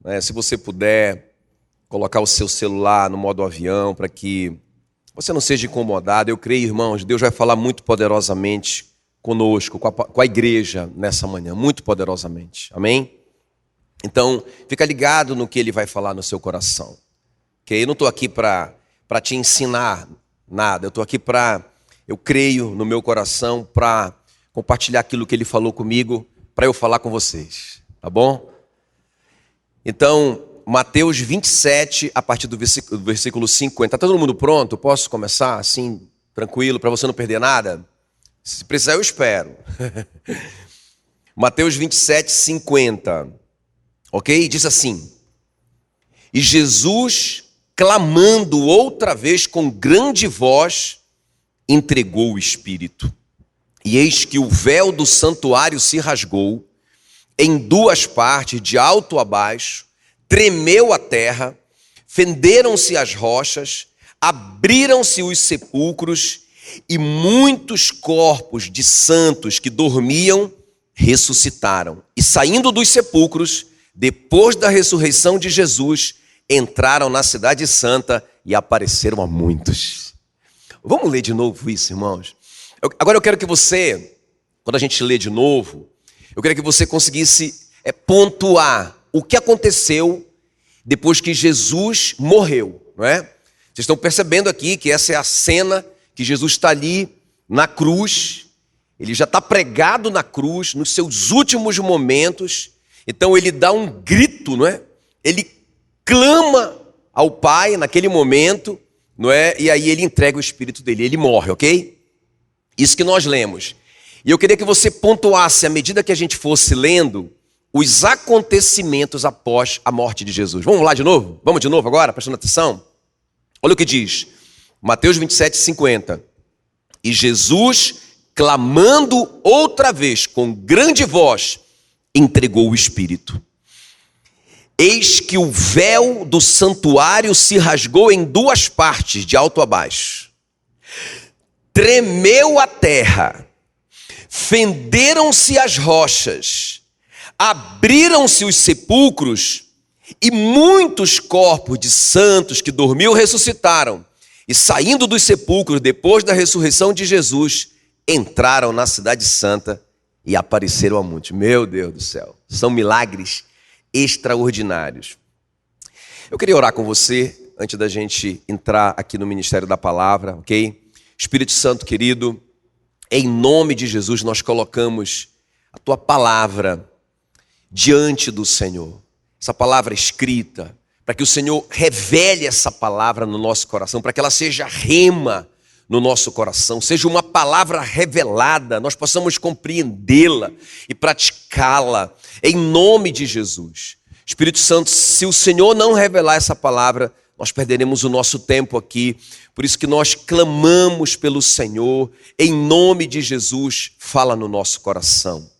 né? Se você puder colocar o seu celular no modo avião para que você não seja incomodado. Eu creio, irmãos, Deus vai falar muito poderosamente conosco, com a igreja nessa manhã, muito poderosamente. Amém? Então, fica ligado no que Ele vai falar no seu coração. Okay? Eu não estou aqui para te ensinar nada. Eu creio no meu coração para compartilhar aquilo que Ele falou comigo, para eu falar com vocês. Tá bom? Então, Mateus 27, a partir do versículo 50. Está todo mundo pronto? Posso começar assim, tranquilo, para você não perder nada? Se precisar, eu espero. Mateus 27, 50. Ok? Diz assim: E Jesus, clamando outra vez com grande voz, entregou o Espírito. E eis que o véu do santuário se rasgou em duas partes, de alto a baixo, tremeu a terra, fenderam-se as rochas, abriram-se os sepulcros, e muitos corpos de santos que dormiam ressuscitaram. E saindo dos sepulcros, depois da ressurreição de Jesus, entraram na cidade santa e apareceram a muitos. Vamos ler de novo isso, irmãos? Agora eu quero que você, quando a gente lê de novo, eu quero que você conseguisse pontuar o que aconteceu depois que Jesus morreu, não é? Vocês estão percebendo aqui que essa é a cena que Jesus está ali na cruz, ele já está pregado na cruz, nos seus últimos momentos, então ele dá um grito, não é? Ele clama ao Pai naquele momento, não é? E aí ele entrega o Espírito dele, ele morre, ok? Isso que nós lemos. E eu queria que você pontuasse, à medida que a gente fosse lendo, os acontecimentos após a morte de Jesus. Vamos lá de novo? Vamos de novo agora, prestando atenção? Olha o que diz, Mateus 27, 50. E Jesus, clamando outra vez, com grande voz, entregou o Espírito. Eis que o véu do santuário se rasgou em duas partes, de alto a baixo. Tremeu a terra, fenderam-se as rochas, abriram-se os sepulcros, e muitos corpos de santos que dormiam ressuscitaram. E saindo dos sepulcros, depois da ressurreição de Jesus, entraram na cidade santa e apareceram a muitos. Meu Deus do céu, são milagres extraordinários. Eu queria orar com você, antes da gente entrar aqui no Ministério da Palavra, ok? Espírito Santo querido, em nome de Jesus nós colocamos a Tua Palavra diante do Senhor. Essa palavra escrita, para que o Senhor revele essa palavra no nosso coração, para que ela seja rema no nosso coração, seja uma palavra revelada, nós possamos compreendê-la e praticá-la, em nome de Jesus. Espírito Santo, se o Senhor não revelar essa palavra, nós perderemos o nosso tempo aqui, por isso que nós clamamos pelo Senhor, em nome de Jesus, fala no nosso coração,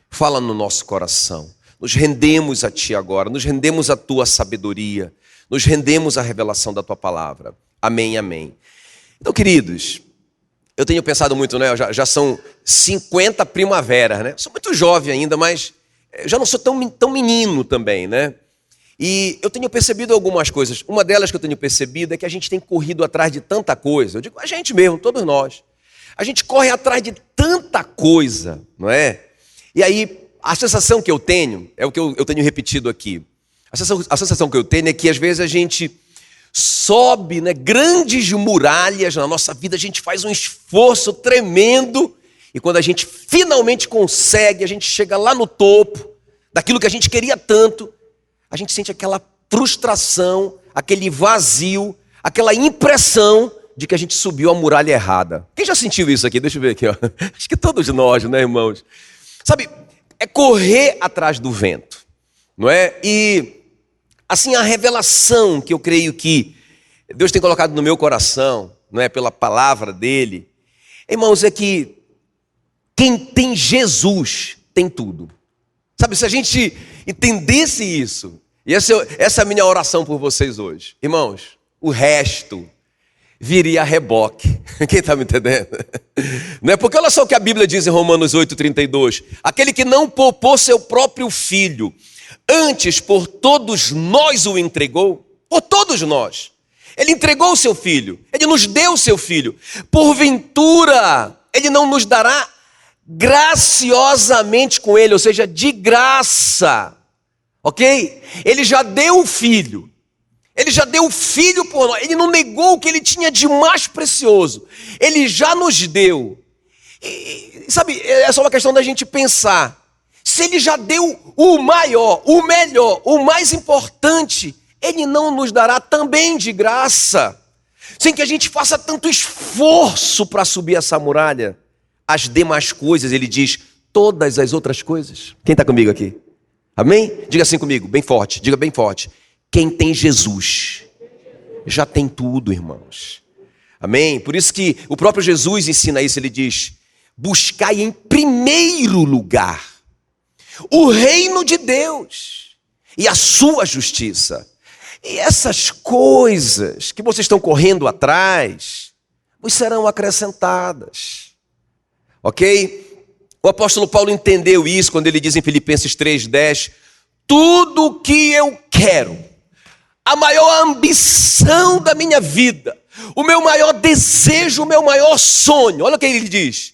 fala no nosso coração. Nos rendemos a Ti agora, nos rendemos à Tua sabedoria, nos rendemos à revelação da Tua palavra. Amém, amém. Então, queridos, eu tenho pensado muito, né? Já são 50 primaveras, né? Sou muito jovem ainda, mas já não sou tão menino também, né? E eu tenho percebido algumas coisas. Uma delas que eu tenho percebido é que a gente tem corrido atrás de tanta coisa. Eu digo a gente mesmo, todos nós. A gente corre atrás de tanta coisa, não é? E aí, a sensação que eu tenho, é o que eu tenho repetido aqui. A sensação que eu tenho é que às vezes a gente sobe, né, grandes muralhas na nossa vida, a gente faz um esforço tremendo e quando a gente finalmente consegue, a gente chega lá no topo daquilo que a gente queria tanto, a gente sente aquela frustração, aquele vazio, aquela impressão de que a gente subiu a muralha errada. Quem já sentiu isso aqui? Deixa eu ver aqui, ó. Acho que todos nós, né, irmãos? Sabe, é correr atrás do vento, não é? E assim, a revelação que eu creio que Deus tem colocado no meu coração, não é, pela palavra dele, irmãos, é que quem tem Jesus tem tudo. Sabe, se a gente entendesse isso, e essa é a minha oração por vocês hoje, irmãos, o resto viria a reboque. Quem está me entendendo? Não é? Porque olha só o que a Bíblia diz em Romanos 8:32. Aquele que não poupou seu próprio filho, Antes por todos nós o entregou, por todos nós. Ele entregou o seu filho, ele nos deu o seu filho. Porventura, ele não nos dará graciosamente com ele, ou seja, de graça, ok? Ele já deu o filho, ele já deu o filho por nós, ele não negou o que ele tinha de mais precioso, ele já nos deu. E sabe, é só uma questão da gente pensar, se ele já deu o maior, o melhor, o mais importante, ele não nos dará também de graça, sem que a gente faça tanto esforço para subir essa muralha. As demais coisas, ele diz, todas as outras coisas. Quem está comigo aqui? Amém? Diga assim comigo, bem forte, diga bem forte. Quem tem Jesus, já tem tudo, irmãos. Amém? Por isso que o próprio Jesus ensina isso, ele diz, buscai em primeiro lugar o reino de Deus e a sua justiça. E essas coisas que vocês estão correndo atrás, vos serão acrescentadas. Ok? O apóstolo Paulo entendeu isso quando ele diz em Filipenses 3:10, tudo o que eu quero, a maior ambição da minha vida, o meu maior desejo, o meu maior sonho, olha o que ele diz,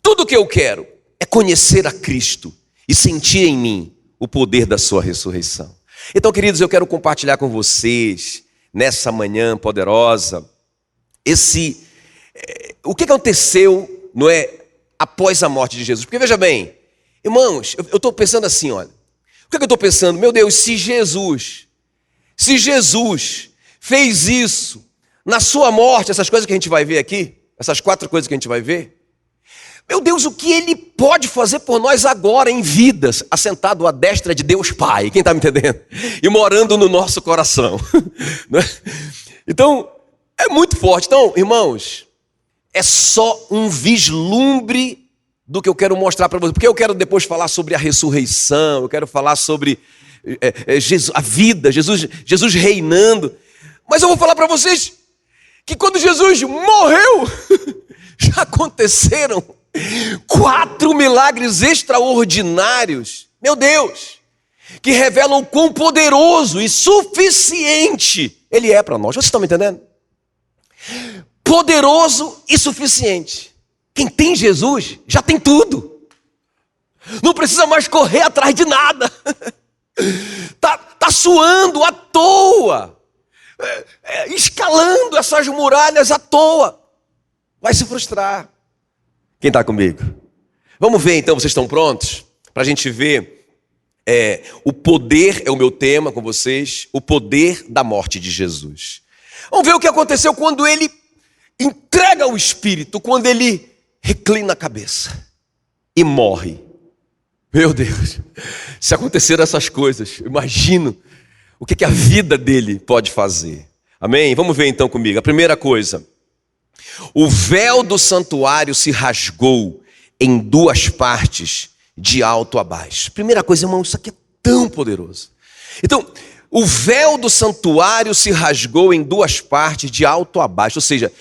tudo o que eu quero é conhecer a Cristo e sentir em mim o poder da sua ressurreição. Então, queridos, eu quero compartilhar com vocês, nessa manhã poderosa, o que aconteceu, não é, após a morte de Jesus. Porque veja bem, irmãos, eu estou pensando assim, olha, o que eu estou pensando? Meu Deus, se Jesus fez isso na sua morte, essas coisas que a gente vai ver aqui, essas 4 coisas que a gente vai ver, meu Deus, o que ele pode fazer por nós agora em vidas, assentado à destra de Deus Pai, quem está me entendendo? E morando no nosso coração. Então, é muito forte. Então, irmãos, é só um vislumbre do que eu quero mostrar para vocês. Porque eu quero depois falar sobre a ressurreição, eu quero falar sobre a vida, Jesus reinando. Mas eu vou falar para vocês que quando Jesus morreu, já aconteceram 4 milagres extraordinários, meu Deus, que revelam o quão poderoso e suficiente Ele é para nós. Vocês estão me entendendo? Poderoso e suficiente. Quem tem Jesus já tem tudo. Não precisa mais correr atrás de nada. Tá suando à toa, escalando essas muralhas à toa. Vai se frustrar. Quem está comigo? Vamos ver então, vocês estão prontos? Para a gente ver, o poder é o meu tema com vocês, o poder da morte de Jesus. Vamos ver o que aconteceu quando ele entrega o Espírito, quando ele reclina a cabeça e morre. Meu Deus, se acontecer essas coisas, imagino o que a vida dele pode fazer. Amém? Vamos ver então comigo. A primeira coisa, o véu do santuário se rasgou em 2 partes, de alto a baixo. Primeira coisa, irmão, isso aqui é tão poderoso. Então, o véu do santuário se rasgou em 2 partes, de alto a baixo. Ou seja,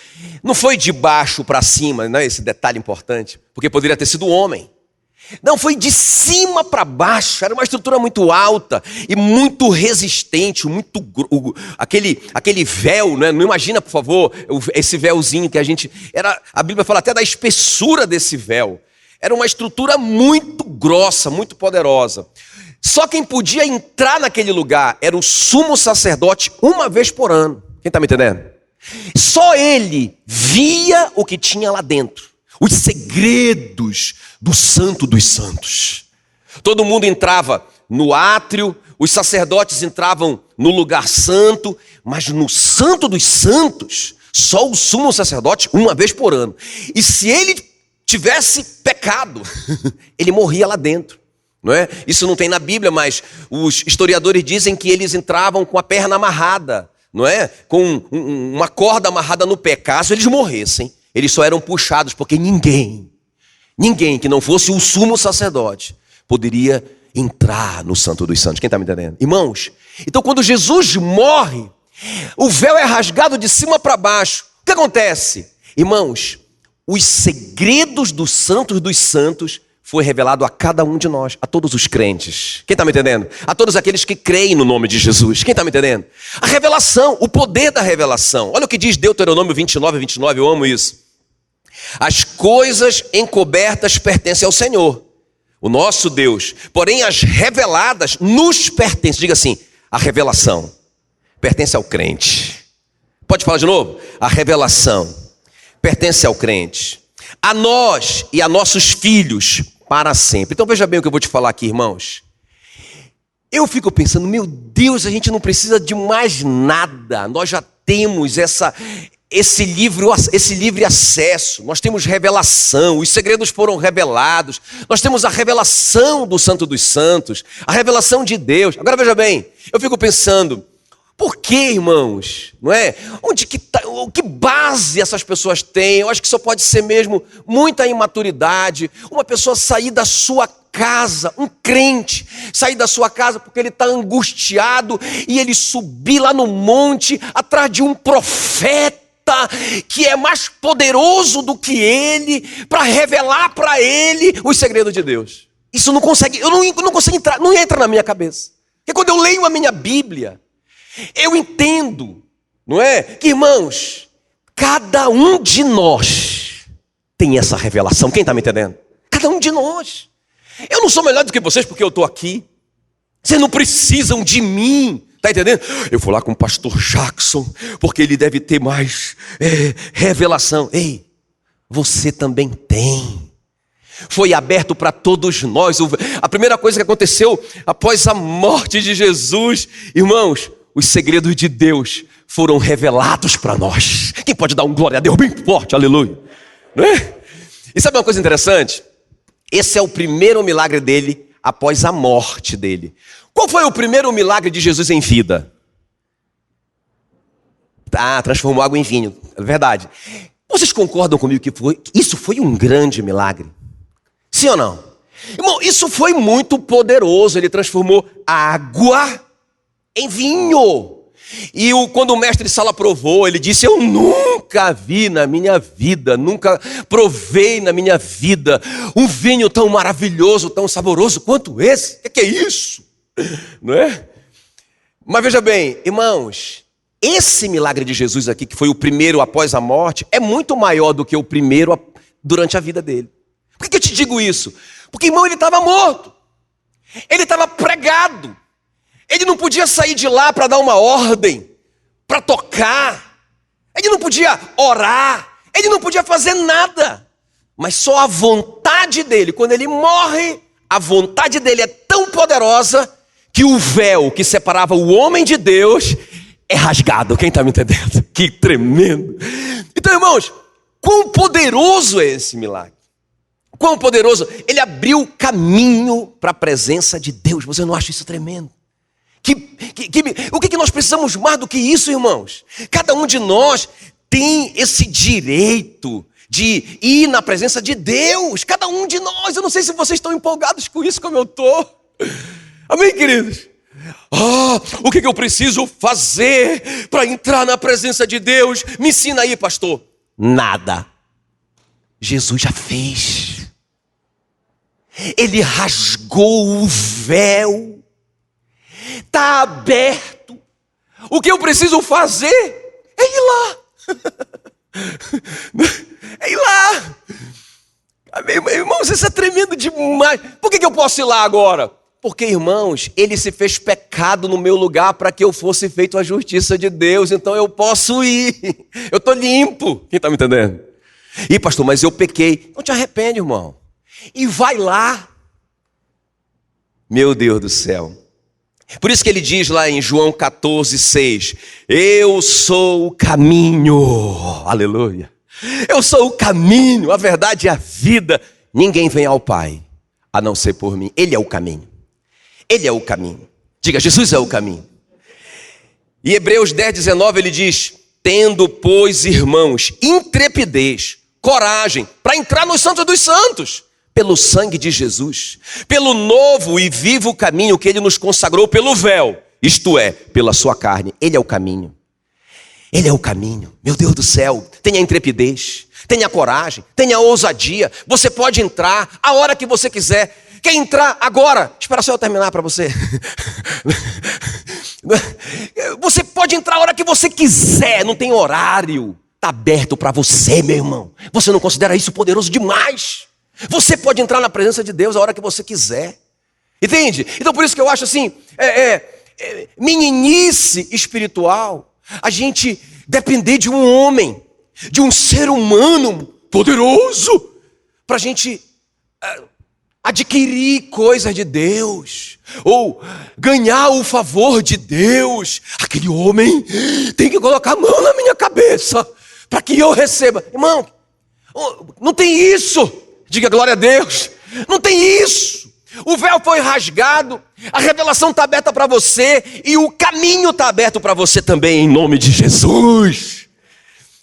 não foi de baixo para cima, não é esse detalhe importante, porque poderia ter sido homem. Não, foi de cima para baixo, era uma estrutura muito alta e muito resistente, aquele véu, né? Não imagina, por favor, esse véuzinho que a Bíblia fala até da espessura desse véu. Era uma estrutura muito grossa, muito poderosa. Só quem podia entrar naquele lugar era o sumo sacerdote 1 vez por ano. Quem está me entendendo? Só ele via o que tinha lá dentro. Os segredos do Santo dos Santos. Todo mundo entrava no átrio, os sacerdotes entravam no lugar santo, mas no Santo dos Santos, só o sumo sacerdote 1 vez por ano. E se ele tivesse pecado, ele morria lá dentro. Não é? Isso não tem na Bíblia, mas os historiadores dizem que eles entravam com a perna amarrada, não é? Com uma corda amarrada no pé, caso eles morressem. Eles só eram puxados porque ninguém que não fosse o sumo sacerdote poderia entrar no Santo dos Santos. Quem está me entendendo? Irmãos, então quando Jesus morre, o véu é rasgado de cima para baixo. O que acontece? Irmãos, os segredos do Santo dos Santos foi revelado a cada um de nós, a todos os crentes. Quem está me entendendo? A todos aqueles que creem no nome de Jesus. Quem está me entendendo? A revelação, o poder da revelação. Olha o que diz Deuteronômio 29, eu amo isso. As coisas encobertas pertencem ao Senhor, o nosso Deus. Porém, as reveladas nos pertencem. Diga assim, a revelação pertence ao crente. Pode falar de novo? A revelação pertence ao crente. A nós e a nossos filhos para sempre. Então veja bem o que eu vou te falar aqui, irmãos. Eu fico pensando, meu Deus, a gente não precisa de mais nada. Nós já temos esse livre acesso. Nós temos revelação, os segredos foram revelados. Nós temos a revelação do Santo dos Santos, a revelação de Deus. Agora veja bem, eu fico pensando, por que, irmãos? Não é? Que base essas pessoas têm? Eu acho que só pode ser mesmo muita imaturidade. Uma pessoa sair da sua casa, um crente, sair da sua casa porque ele está angustiado e ele subir lá no monte atrás de um profeta que é mais poderoso do que ele, para revelar para ele os segredos de Deus. Isso não consegue, eu não consigo entrar, não entra na minha cabeça. Porque quando eu leio a minha Bíblia, eu entendo, não é? Que, irmãos, cada um de nós tem essa revelação. Quem está me entendendo? Cada um de nós. Eu não sou melhor do que vocês porque eu estou aqui. Vocês não precisam de mim. Está entendendo? Eu vou lá com o pastor Jackson, porque ele deve ter mais revelação. Ei, você também tem. Foi aberto para todos nós. A primeira coisa que aconteceu após a morte de Jesus, irmãos, os segredos de Deus foram revelados para nós. Quem pode dar um glória a Deus bem forte? Aleluia. Não é? E sabe uma coisa interessante? Esse é o primeiro milagre dele após a morte dele. Qual foi o primeiro milagre de Jesus em vida? Transformou água em vinho. É verdade. Vocês concordam comigo que isso foi um grande milagre? Sim ou não? Irmão, isso foi muito poderoso. Ele transformou água em vinho. E quando o mestre Sala provou, ele disse, eu nunca vi na minha vida, nunca provei na minha vida um vinho tão maravilhoso, tão saboroso quanto esse. O que é isso? Não é? Mas veja bem, irmãos, esse milagre de Jesus aqui, que foi o primeiro após a morte, é muito maior do que o primeiro durante a vida dele. Por que eu te digo isso? Porque, irmão, ele estava morto. Ele estava pregado. Ele não podia sair de lá para dar uma ordem, para tocar. Ele não podia orar. Ele não podia fazer nada. Mas só a vontade dele, quando ele morre, a vontade dele é tão poderosa que o véu que separava o homem de Deus é rasgado. Quem está me entendendo? Que tremendo. Então, irmãos, quão poderoso é esse milagre? Quão poderoso. Ele abriu caminho para a presença de Deus. Você não acha isso tremendo? O que nós precisamos mais do que isso, irmãos? Cada um de nós tem esse direito de ir na presença de Deus. Cada um de nós. Eu não sei se vocês estão empolgados com isso como eu estou. Amém, queridos? O que eu preciso fazer para entrar na presença de Deus? Me ensina aí, pastor. Nada. Jesus já fez. Ele rasgou o véu. Está aberto. O que eu preciso fazer é ir lá. É ir lá. Irmãos, isso é tremendo demais. Por que eu posso ir lá agora? Porque, irmãos, ele se fez pecado no meu lugar para que eu fosse feito a justiça de Deus. Então eu posso ir. Eu estou limpo. Quem está me entendendo? Ih, pastor, mas eu pequei. Não te arrepende, irmão. E vai lá. Meu Deus do céu. Por isso que ele diz lá em João 14:6, eu sou o caminho, aleluia. Eu sou o caminho, a verdade e a vida. Ninguém vem ao Pai, a não ser por mim. Ele é o caminho. Ele é o caminho. Diga, Jesus é o caminho. E Hebreus 10:19 ele diz, tendo, pois, irmãos, intrepidez, coragem, para entrar no Santo dos Santos, pelo sangue de Jesus, pelo novo e vivo caminho que ele nos consagrou pelo véu, isto é, pela sua carne. Ele é o caminho. Ele é o caminho. Meu Deus do céu, tenha intrepidez. tenha coragem, tenha ousadia. Você pode entrar a hora que você quiser. Quer entrar agora? Espera só eu terminar para você. Você pode entrar a hora que você quiser, não tem horário. Está aberto para você, meu irmão. Você não considera isso poderoso demais? Você pode entrar na presença de Deus a hora que você quiser. Entende? Então por isso que eu acho assim, meninice espiritual, a gente depender de um homem, de um ser humano poderoso, para a gente adquirir coisas de Deus, ou ganhar o favor de Deus. Aquele homem tem que colocar a mão na minha cabeça, para que eu receba. Irmão, não tem isso. Diga glória a Deus. Não tem isso. O véu foi rasgado, a revelação está aberta para você, e o caminho está aberto para você também, em nome de Jesus.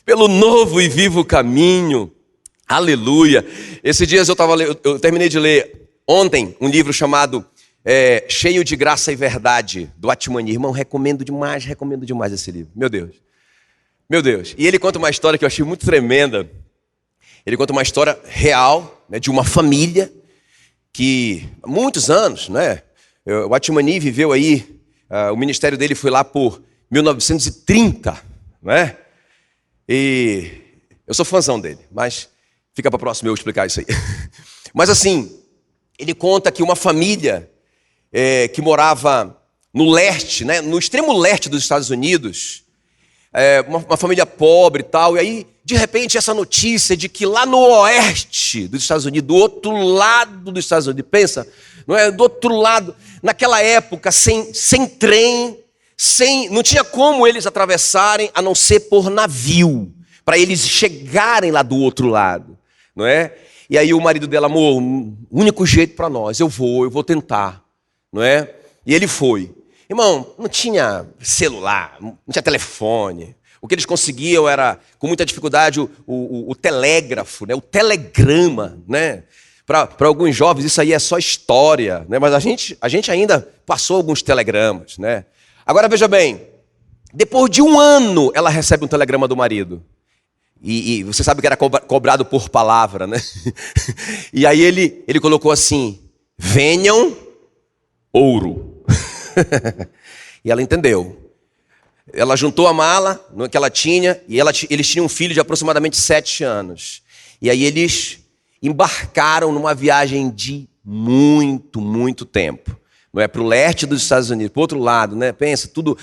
Pelo novo e vivo caminho. Aleluia. Esses dias eu terminei de ler ontem um livro chamado Cheio de Graça e Verdade, do Atmani. Irmão, recomendo demais esse livro. Meu Deus. Meu Deus. E ele conta uma história que eu achei muito tremenda. Ele conta uma história real, né, de uma família que há muitos anos, né? O Atmani viveu aí, o ministério dele foi lá por 1930, né? E eu sou fãzão dele, mas fica para o próximo eu explicar isso aí. Mas assim, ele conta que uma família que morava no leste, né, no extremo leste dos Estados Unidos, uma família pobre e tal, e aí, de repente, essa notícia de que lá no oeste dos Estados Unidos, do outro lado dos Estados Unidos, pensa, não é? Do outro lado, naquela época, sem trem, não tinha como eles atravessarem, a não ser por navio, para eles chegarem lá do outro lado, não é? E aí o marido dela, amor, o único jeito para nós, eu vou tentar, não é? E ele foi. Irmão, não tinha celular, não tinha telefone. O que eles conseguiam era, com muita dificuldade, o telégrafo, né? O telegrama, né? Para alguns jovens isso aí é só história, né? Mas a gente ainda passou alguns telegramas, né? Agora veja bem, depois de um ano ela recebe um telegrama do marido. E você sabe que era cobrado por palavra, né? E aí ele colocou assim, venham ouro. E ela entendeu. Ela juntou a mala que ela tinha, e eles tinham um filho de aproximadamente 7 anos. E aí eles embarcaram numa viagem de muito, muito tempo. Não é para o leste dos Estados Unidos, para o outro lado, né? Pensa, tudo,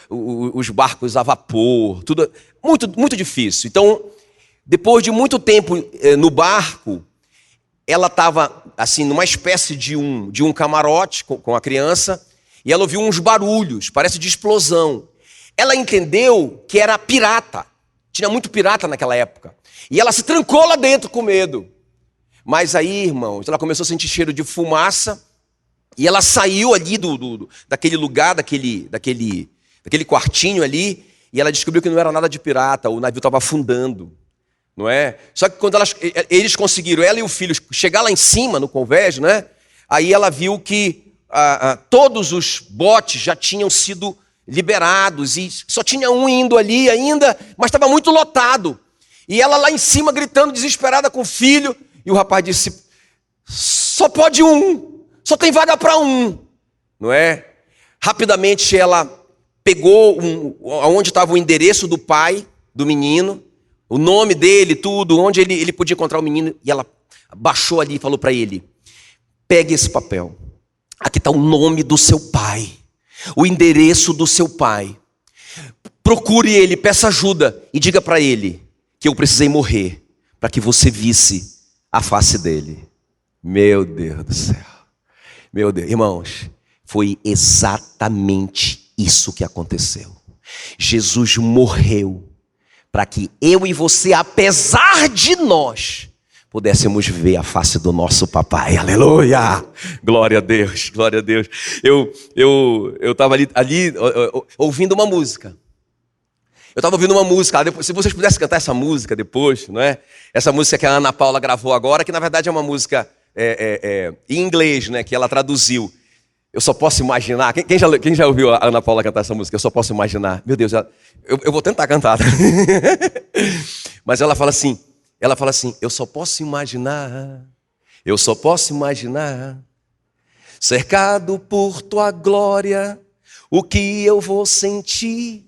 os barcos a vapor, tudo muito, muito difícil. Então, depois de muito tempo no barco, ela estava assim numa espécie de um camarote com a criança, e ela ouviu uns barulhos, parece de explosão. Ela entendeu que era pirata. Tinha muito pirata naquela época. E ela se trancou lá dentro com medo. Mas aí, irmãos, ela começou a sentir cheiro de fumaça. E ela saiu ali daquele lugar, daquele quartinho ali. E ela descobriu que não era nada de pirata. O navio estava afundando. Não é? Só que quando eles conseguiram, ela e o filho, chegar lá em cima, no convés, né? Aí ela viu que todos os botes já tinham sido liberados e só tinha um indo ali ainda, mas estava muito lotado. E ela lá em cima gritando, desesperada com o filho, e o rapaz disse, só pode um, só tem vaga para um, não é? Rapidamente ela pegou onde estava o endereço do pai do menino, o nome dele, tudo, onde ele podia encontrar o menino, e ela baixou ali e falou para ele, pegue esse papel. Aqui está o nome do seu pai, o endereço do seu pai. Procure ele, peça ajuda e diga para ele que eu precisei morrer para que você visse a face dele. Meu Deus do céu. Meu Deus. Irmãos, foi exatamente isso que aconteceu. Jesus morreu para que eu e você, apesar de nós, pudéssemos ver a face do nosso papai. Aleluia! Glória a Deus, glória a Deus. Eu estava ali ouvindo uma música. Eu estava ouvindo uma música. Se vocês pudessem cantar essa música depois, não é? Essa música que a Ana Paula gravou agora, que na verdade é uma música em inglês, né? Que ela traduziu. Eu só posso imaginar. Quem já ouviu a Ana Paula cantar essa música? Eu só posso imaginar. Meu Deus, eu vou tentar cantar. Mas ela fala assim, ela fala assim: eu só posso imaginar, cercado por tua glória, o que eu vou sentir?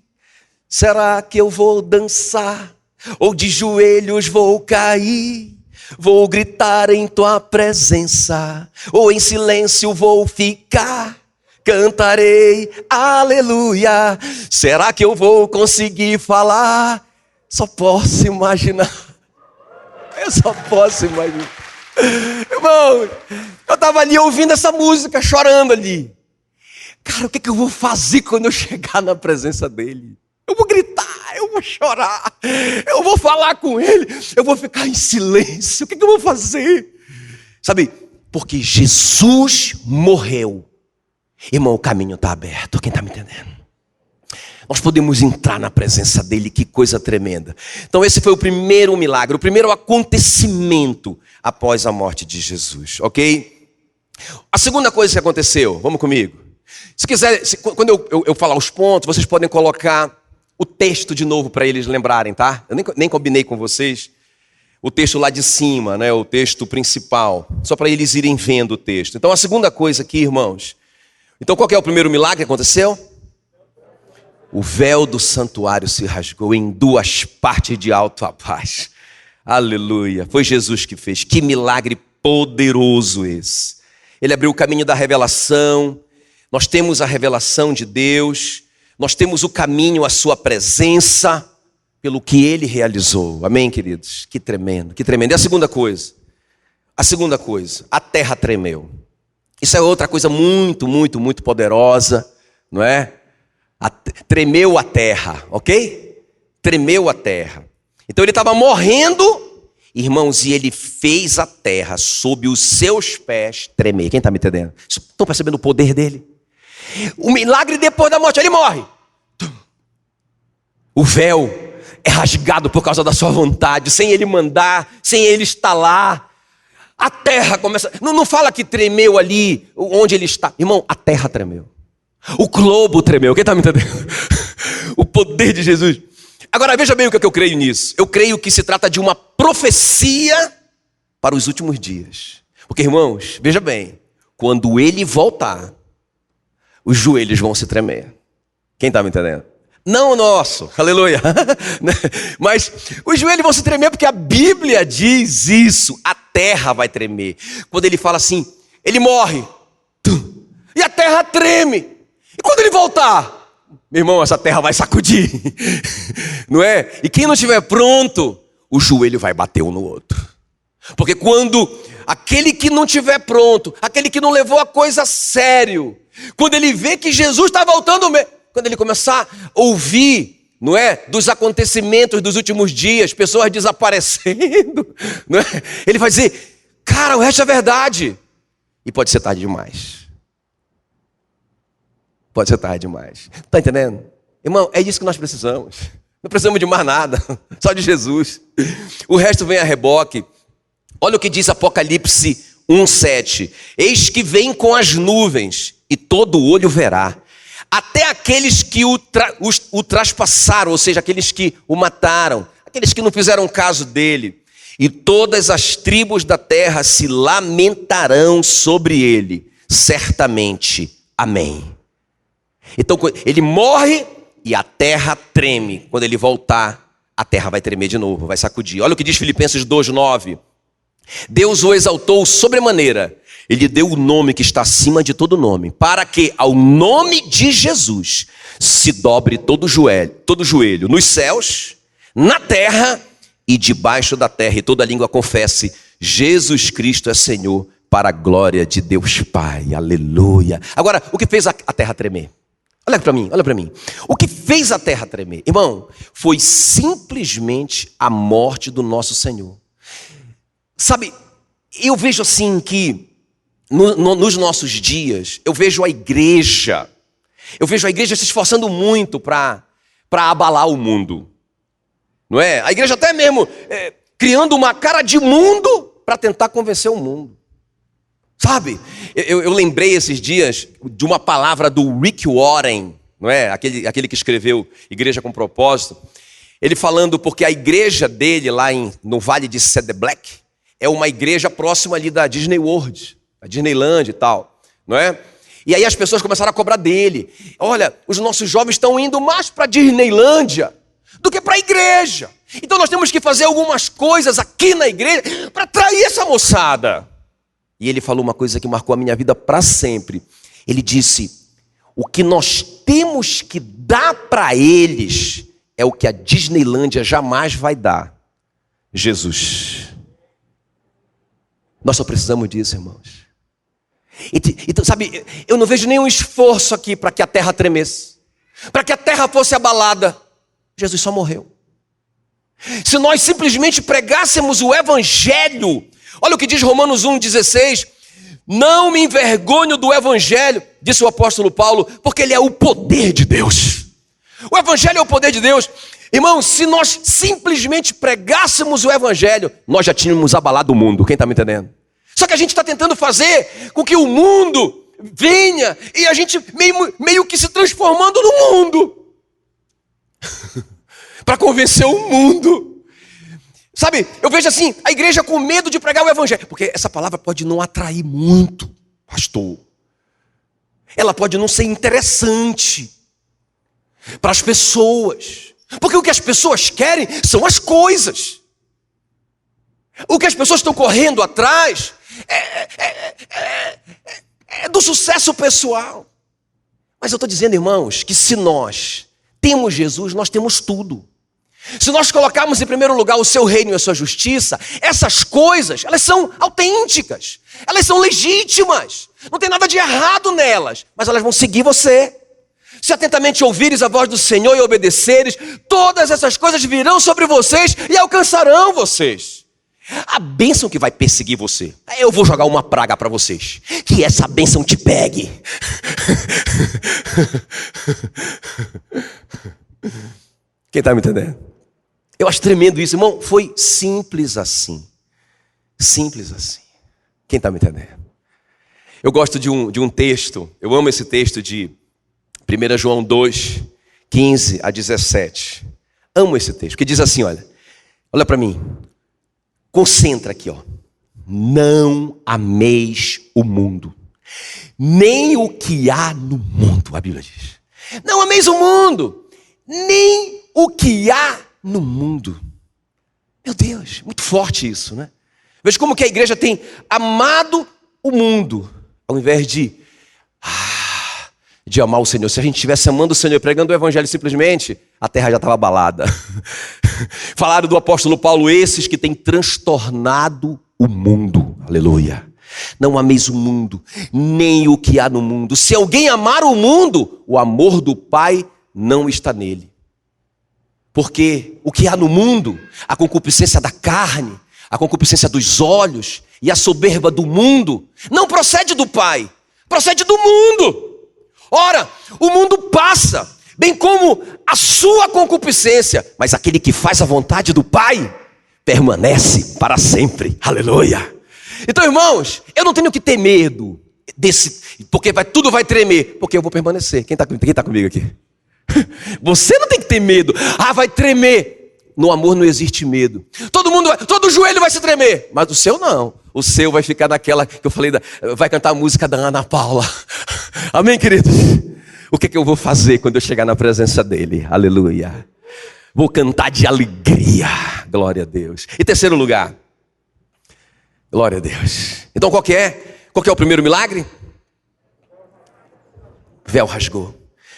Será que eu vou dançar? Ou de joelhos vou cair? Vou gritar em tua presença, ou em silêncio vou ficar? Cantarei, aleluia. Será que eu vou conseguir falar? Só posso imaginar. Eu só posso imaginar. Irmão, eu estava ali ouvindo essa música, chorando ali. Cara, o que eu vou fazer quando eu chegar na presença dele? Eu vou gritar, eu vou chorar, eu vou falar com ele, eu vou ficar em silêncio. O que eu vou fazer? Sabe, porque Jesus morreu. Irmão, o caminho está aberto, quem está me entendendo? Nós podemos entrar na presença dele, que coisa tremenda. Então esse foi o primeiro milagre, o primeiro acontecimento após a morte de Jesus, ok? A segunda coisa que aconteceu, vamos comigo. Se quiser, quando eu falar os pontos, vocês podem colocar o texto de novo para eles lembrarem, tá? Eu nem combinei com vocês o texto lá de cima, né? O texto principal, só para eles irem vendo o texto. Então a segunda coisa aqui, irmãos. Então qual que é o primeiro milagre que aconteceu? O véu do santuário se rasgou em duas partes de alto a baixo. Aleluia. Foi Jesus que fez. Que milagre poderoso esse. Ele abriu o caminho da revelação. Nós temos a revelação de Deus. Nós temos o caminho à sua presença pelo que ele realizou. Amém, queridos? Que tremendo, que tremendo. E a segunda coisa? A terra tremeu. Isso é outra coisa muito, muito, muito poderosa, não é? Tremeu a terra, ok? Tremeu a terra. Então ele estava morrendo, irmãos, e ele fez a terra sob os seus pés tremer. Quem está me entendendo? Estão percebendo o poder dele? O milagre depois da morte, ele morre. O véu é rasgado por causa da sua vontade, sem ele mandar, sem ele estar lá. A terra começa... Não fala que tremeu ali, onde ele está. Irmão, a terra tremeu. O globo tremeu. Quem está me entendendo? O poder de Jesus. Agora, veja bem o que eu creio nisso. Eu creio que se trata de uma profecia para os últimos dias. Porque, irmãos, veja bem. Quando ele voltar, os joelhos vão se tremer. Quem está me entendendo? Não o nosso, aleluia. Mas os joelhos vão se tremer porque a Bíblia diz isso. A terra vai tremer. Quando ele fala assim, ele morre. E a terra treme. E quando ele voltar, meu irmão, essa terra vai sacudir. Não é? E quem não estiver pronto, o joelho vai bater um no outro. Porque quando aquele que não estiver pronto, aquele que não levou a coisa a sério, quando ele vê que Jesus está voltando mesmo, quando ele começar a ouvir, não é, dos acontecimentos dos últimos dias, pessoas desaparecendo, não é? Ele vai dizer, cara, o resto é verdade. E pode ser tarde demais. Pode ser tarde demais. Está entendendo? Irmão, é isso que nós precisamos. Não precisamos de mais nada, só de Jesus. O resto vem a reboque. Olha o que diz Apocalipse 1:7. Eis que vem com as nuvens, e todo olho verá. Até aqueles que o traspassaram, ou seja, aqueles que o mataram, aqueles que não fizeram caso dele. E todas as tribos da terra se lamentarão sobre ele, certamente. Amém. Então, ele morre e a terra treme. Quando ele voltar, a terra vai tremer de novo, vai sacudir. Olha o que diz Filipenses 2:9. Deus o exaltou sobremaneira. Ele deu o nome que está acima de todo nome, para que ao nome de Jesus se dobre todo joelho nos céus, na terra e debaixo da terra, e toda língua confesse: Jesus Cristo é Senhor, para a glória de Deus Pai. Aleluia. Agora, o que fez a terra tremer? Olha para mim, olha para mim. O que fez a terra tremer, irmão, foi simplesmente a morte do nosso Senhor. Sabe, eu vejo assim que nos nossos dias, eu vejo a igreja se esforçando muito para abalar o mundo. Não é? A igreja até mesmo criando uma cara de mundo para tentar convencer o mundo. Sabe, eu lembrei esses dias de uma palavra do Rick Warren, não é? Aquele que escreveu Igreja com Propósito. Ele falando porque a igreja dele lá no Vale de Cedar Black é uma igreja próxima ali da Disney World, da Disneyland e tal, não é? E aí as pessoas começaram a cobrar dele. Olha, os nossos jovens estão indo mais para a Disneylândia do que para a igreja. Então nós temos que fazer algumas coisas aqui na igreja para atrair essa moçada. E ele falou uma coisa que marcou a minha vida para sempre. Ele disse, o que nós temos que dar para eles é o que a Disneylândia jamais vai dar. Jesus. Nós só precisamos disso, irmãos. Então, sabe, eu não vejo nenhum esforço aqui para que a terra tremesse, para que a terra fosse abalada. Jesus só morreu. Se nós simplesmente pregássemos o evangelho, olha o que diz Romanos 1,16, não me envergonho do evangelho, disse o apóstolo Paulo, porque ele é o poder de Deus. O evangelho é o poder de Deus. Irmãos, se nós simplesmente pregássemos o evangelho, nós já tínhamos abalado o mundo, quem está me entendendo? Só que a gente está tentando fazer com que o mundo venha e a gente meio que se transformando no mundo. Para convencer o mundo. Sabe, eu vejo assim, a igreja com medo de pregar o evangelho. Porque essa palavra pode não atrair muito, pastor. Ela pode não ser interessante para as pessoas. Porque o que as pessoas querem são as coisas. O que as pessoas estão correndo atrás é do sucesso pessoal. Mas eu estou dizendo, irmãos, que se nós temos Jesus, nós temos tudo. Se nós colocarmos em primeiro lugar o seu reino e a sua justiça, essas coisas, elas são autênticas, elas são legítimas, não tem nada de errado nelas, mas elas vão seguir você. Se atentamente ouvires a voz do Senhor e obedeceres, todas essas coisas virão sobre vocês e alcançarão vocês. A bênção que vai perseguir você, eu vou jogar uma praga para vocês, que essa bênção te pegue. Quem está me entendendo? Eu acho tremendo isso, irmão. Foi simples assim. Simples assim. Quem está me entendendo? Eu gosto de um texto, eu amo esse texto de 1 João 2, 15 a 17. Amo esse texto, que diz assim, olha para mim. Concentra aqui, Não ameis o mundo, nem o que há no mundo, a Bíblia diz. Não ameis o mundo, nem o que há no mundo. Meu Deus, muito forte isso, né? Veja como que a igreja tem amado o mundo, ao invés de amar o Senhor. Se a gente estivesse amando o Senhor, pregando o evangelho simplesmente, a terra já estava abalada. Falaram do apóstolo Paulo, esses que têm transtornado o mundo. Aleluia. Não ameis o mundo, nem o que há no mundo. Se alguém amar o mundo, o amor do Pai não está nele. Porque o que há no mundo, a concupiscência da carne, a concupiscência dos olhos e a soberba do mundo, não procede do Pai, procede do mundo. Ora, o mundo passa, bem como a sua concupiscência, mas aquele que faz a vontade do Pai permanece para sempre. Aleluia. Então, irmãos, eu não tenho que ter medo porque tudo vai tremer, porque eu vou permanecer. Quem está comigo aqui? Você não tem que ter medo. Vai tremer. No amor não existe medo. Todo joelho vai se tremer, mas o seu não. O seu vai ficar naquela que eu falei, vai cantar a música da Ana Paula. Amém, queridos? O que eu vou fazer quando eu chegar na presença dele? Aleluia. Vou cantar de alegria. Glória a Deus. E terceiro lugar. Glória a Deus. Então qual que é o primeiro milagre? Véu rasgou.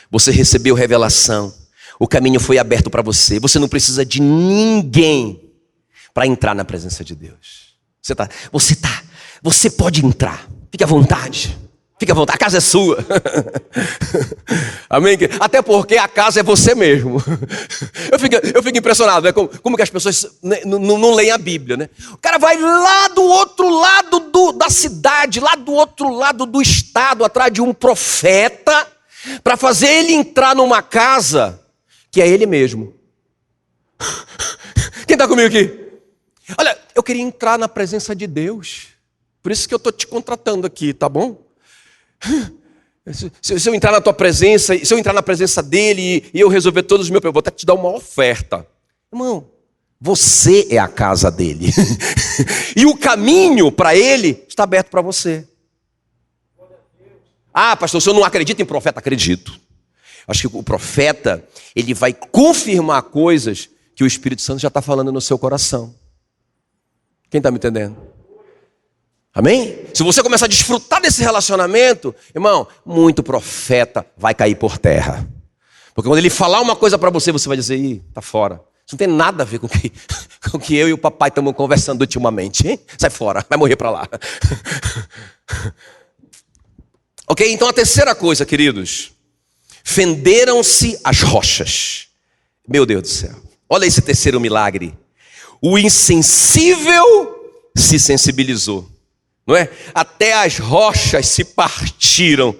Você recebeu revelação. O caminho foi aberto para você. Você não precisa de ninguém para entrar na presença de Deus. Você pode entrar. Fique à vontade. Fique à vontade. A casa é sua. Amém? Até porque a casa é você mesmo. Eu fico impressionado, né? Como que as pessoas não leem a Bíblia, né? O cara vai lá do outro lado da cidade, lá do outro lado do estado, atrás de um profeta, para fazer ele entrar numa casa que é ele mesmo. Quem está comigo aqui? Olha, eu queria entrar na presença de Deus. Por isso que eu estou te contratando aqui, tá bom? Se eu entrar na tua presença, se eu entrar na presença dele e eu resolver todos os meus problemas, eu vou até te dar uma oferta. Irmão, você é a casa dele. E o caminho para ele está aberto para você. Ah, pastor, o senhor não acredita em profeta? Acredito. Acho que o profeta, ele vai confirmar coisas que o Espírito Santo já está falando no seu coração. Quem está me entendendo? Amém? Se você começar a desfrutar desse relacionamento, irmão, muito profeta vai cair por terra. Porque quando ele falar uma coisa para você, você vai dizer, ih, tá fora. Isso não tem nada a ver com o que eu e o papai estamos conversando ultimamente, hein? Sai fora, vai morrer para lá. Ok? Então a terceira coisa, queridos. Fenderam-se as rochas. Meu Deus do céu. Olha esse terceiro milagre. O insensível se sensibilizou. Não é? Até as rochas se partiram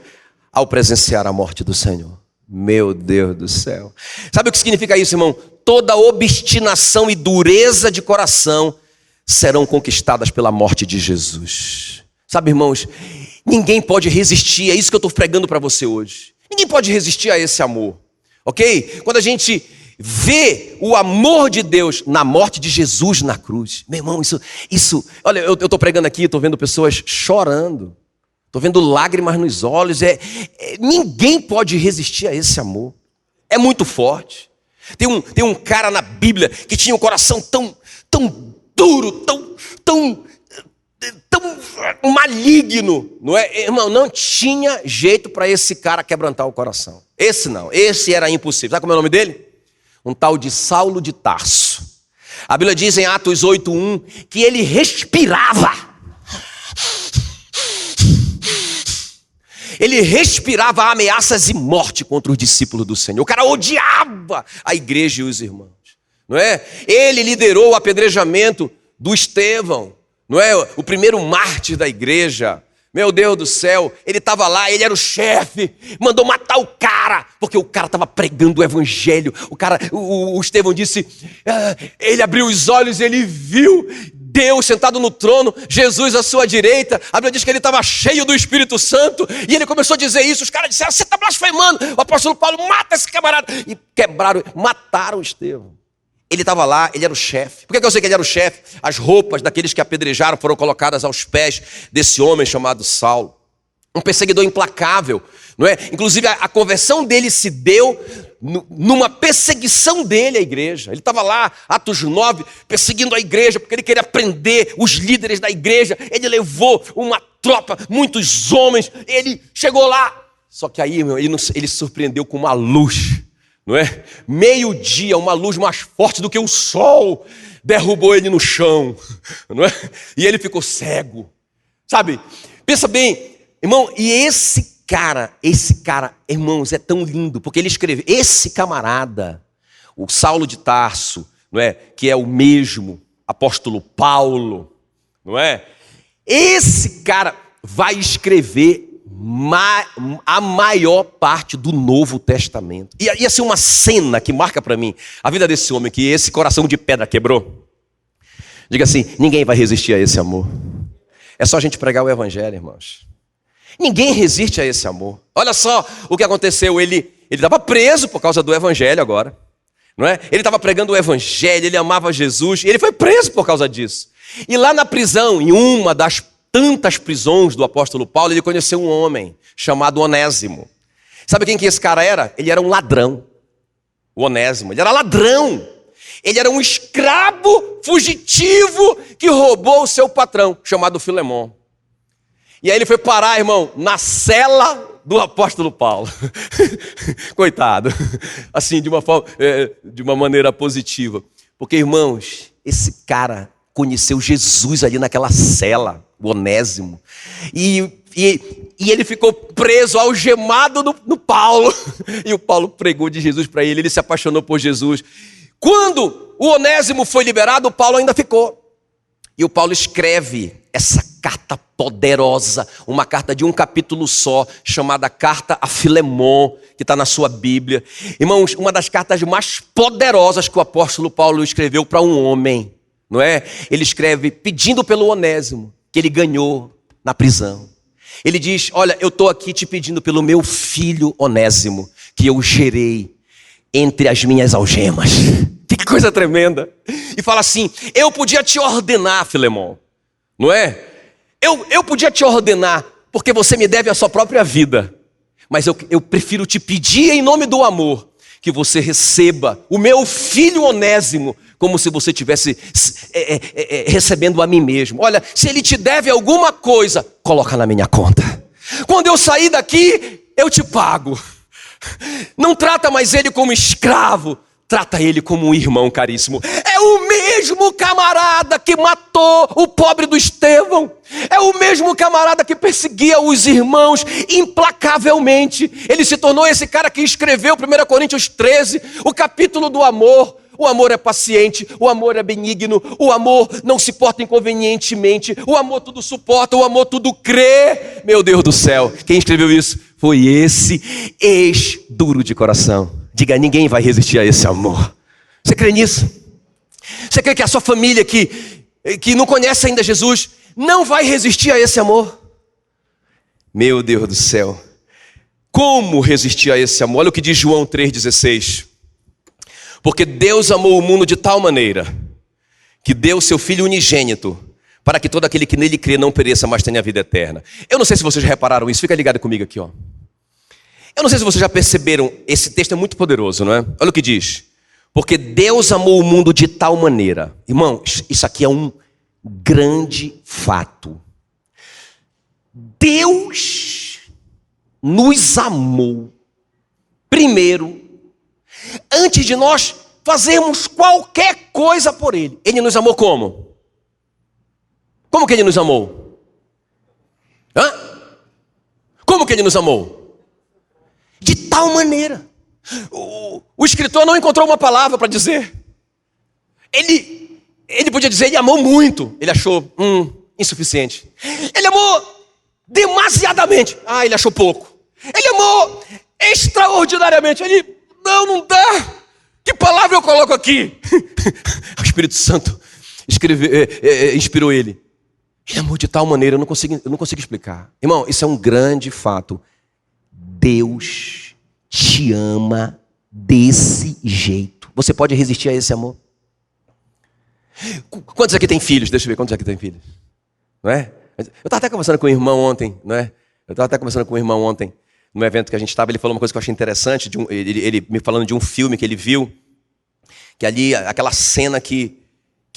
ao presenciar a morte do Senhor. Meu Deus do céu. Sabe o que significa isso, irmão? Toda obstinação e dureza de coração serão conquistadas pela morte de Jesus. Sabe, irmãos, ninguém pode resistir, é isso que eu estou pregando para você hoje. Ninguém pode resistir a esse amor, ok? Quando a gente vê o amor de Deus na morte de Jesus na cruz, meu irmão, isso olha, eu estou pregando aqui, estou vendo pessoas chorando, estou vendo lágrimas nos olhos, ninguém pode resistir a esse amor, é muito forte. Tem um cara na Bíblia que tinha um coração tão duro, tão maligno, não é? Irmão, não tinha jeito para esse cara quebrantar o coração. Esse não, esse era impossível. Sabe como é o nome dele? Um tal de Saulo de Tarso. A Bíblia diz em Atos 8:1 que ele respirava. Ele respirava ameaças e morte contra os discípulos do Senhor. O cara odiava a igreja e os irmãos, não é? Ele liderou o apedrejamento do Estevão, não é? O primeiro mártir da igreja. Meu Deus do céu, ele estava lá, ele era o chefe, mandou matar o cara, porque o cara estava pregando o evangelho. O Estevão disse, ele abriu os olhos e ele viu Deus sentado no trono, Jesus à sua direita. A Bíblia diz que ele estava cheio do Espírito Santo, e ele começou a dizer isso. Os caras disseram, você está blasfemando. O apóstolo Paulo, mata esse camarada. E mataram Estevão. Ele estava lá, ele era o chefe. Por que eu sei que ele era o chefe? As roupas daqueles que apedrejaram foram colocadas aos pés desse homem chamado Saulo. Um perseguidor implacável, não é? Inclusive a conversão dele se deu numa perseguição dele à igreja. Ele estava lá, Atos 9, perseguindo a igreja, porque ele queria prender os líderes da igreja. Ele levou uma tropa, muitos homens, ele chegou lá. Só que aí, meu, ele se surpreendeu com uma luz. Não é? Meio-dia, uma luz mais forte do que o sol derrubou ele no chão, não é? E ele ficou cego, sabe? Pensa bem, irmão, e esse cara, irmãos, é tão lindo, porque ele escreveu, esse camarada, o Saulo de Tarso, não é? Que é o mesmo apóstolo Paulo, não é? Esse cara vai escrever a maior parte do Novo Testamento. Ia ser uma cena que marca para mim a vida desse homem, que esse coração de pedra quebrou. Diga assim, ninguém vai resistir a esse amor. É só a gente pregar o evangelho, irmãos. Ninguém resiste a esse amor. Olha só o que aconteceu, ele estava preso por causa do evangelho agora, não é? Ele estava pregando o evangelho, ele amava Jesus, e ele foi preso por causa disso. E lá na prisão, em uma das tantas prisões do apóstolo Paulo, ele conheceu um homem chamado Onésimo. Sabe quem que esse cara era? Ele era um ladrão. O Onésimo, ele era ladrão. Ele era um escravo fugitivo que roubou o seu patrão, chamado Filemon. E aí ele foi parar, irmão, na cela do apóstolo Paulo. Coitado. Assim, de uma maneira positiva. Porque, irmãos, esse cara conheceu Jesus ali naquela cela, o Onésimo. E ele ficou preso, algemado no Paulo. E o Paulo pregou de Jesus para ele, ele se apaixonou por Jesus. Quando o Onésimo foi liberado, o Paulo ainda ficou. E o Paulo escreve essa carta poderosa, uma carta de um capítulo só, chamada Carta a Filemon, que está na sua Bíblia. Irmãos, uma das cartas mais poderosas que o apóstolo Paulo escreveu para um homem, não é? Ele escreve pedindo pelo Onésimo, que ele ganhou na prisão. Ele diz, olha, eu estou aqui te pedindo pelo meu filho Onésimo, que eu gerei entre as minhas algemas. Que coisa tremenda. E fala assim: eu podia te ordenar, Filemon, não é? Eu podia te ordenar, porque você me deve a sua própria vida. Mas eu prefiro te pedir em nome do amor, que você receba o meu filho Onésimo, como se você estivesse recebendo a mim mesmo. Olha, se ele te deve alguma coisa, coloca na minha conta. Quando eu sair daqui, eu te pago. Não trata mais ele como escravo, trata ele como um irmão caríssimo. É o mesmo camarada que matou o pobre do Estevão. É o mesmo camarada que perseguia os irmãos implacavelmente. Ele se tornou esse cara que escreveu 1 Coríntios 13, o capítulo do amor. O amor é paciente, o amor é benigno, o amor não se porta inconvenientemente, o amor tudo suporta, o amor tudo crê. Meu Deus do céu, quem escreveu isso foi esse ex-duro de coração. Diga: ninguém vai resistir a esse amor. Você crê nisso? Você crê que a sua família que não conhece ainda Jesus não vai resistir a esse amor? Meu Deus do céu, como resistir a esse amor? Olha o que diz João 3,16. Porque Deus amou o mundo de tal maneira que deu o seu Filho unigênito, para que todo aquele que nele crê não pereça, mas tenha a vida eterna. Eu não sei se vocês já repararam isso, fica ligado comigo aqui, ó. Eu não sei se vocês já perceberam, esse texto é muito poderoso, não é? Olha o que diz: porque Deus amou o mundo de tal maneira. Irmãos, isso aqui é um grande fato. Deus nos amou primeiro, antes de nós fazermos qualquer coisa por Ele. Ele nos amou como? Como que Ele nos amou? Como que Ele nos amou? De tal maneira. O escritor não encontrou uma palavra para dizer. Ele podia dizer: ele amou muito. Ele achou insuficiente. Ele amou demasiadamente. Ele achou pouco. Ele amou extraordinariamente. Ele, não dá. Que palavra eu coloco aqui? O Espírito Santo inspirou ele. Ele amou de tal maneira, eu não consigo explicar. Irmão, isso é um grande fato. Deus te ama desse jeito. Você pode resistir a esse amor? Quantos aqui tem filhos? Deixa eu ver, quantos aqui tem filhos? Não é? Eu estava até conversando com o irmão ontem, não é? No evento que a gente estava, ele falou uma coisa que eu achei interessante, ele me falando de um filme que ele viu, que ali, aquela cena que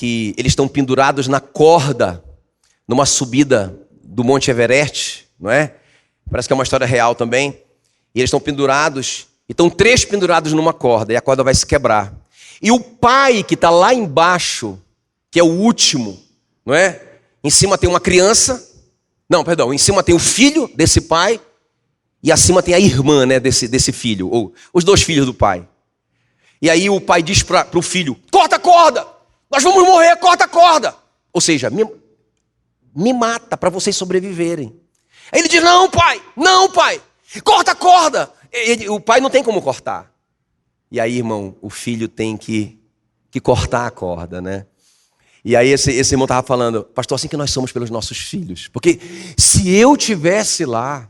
eles estão pendurados na corda, numa subida do Monte Everest, não é? Parece que é uma história real também. E eles estão pendurados, e estão 3 pendurados numa corda, e a corda vai se quebrar. E o pai que está lá embaixo, que é o último, não é? Em cima tem uma criança, em cima tem o filho desse pai, e acima tem a irmã, né, desse filho, ou os 2 filhos do pai. E aí o pai diz para o filho: corta a corda, nós vamos morrer, corta a corda. Ou seja, me mata para vocês sobreviverem. Aí ele diz: não pai, corta a corda. O pai não tem como cortar. E aí, irmão, o filho tem que cortar a corda, né? E aí esse irmão estava falando: pastor, assim que nós somos pelos nossos filhos. Porque se eu tivesse lá,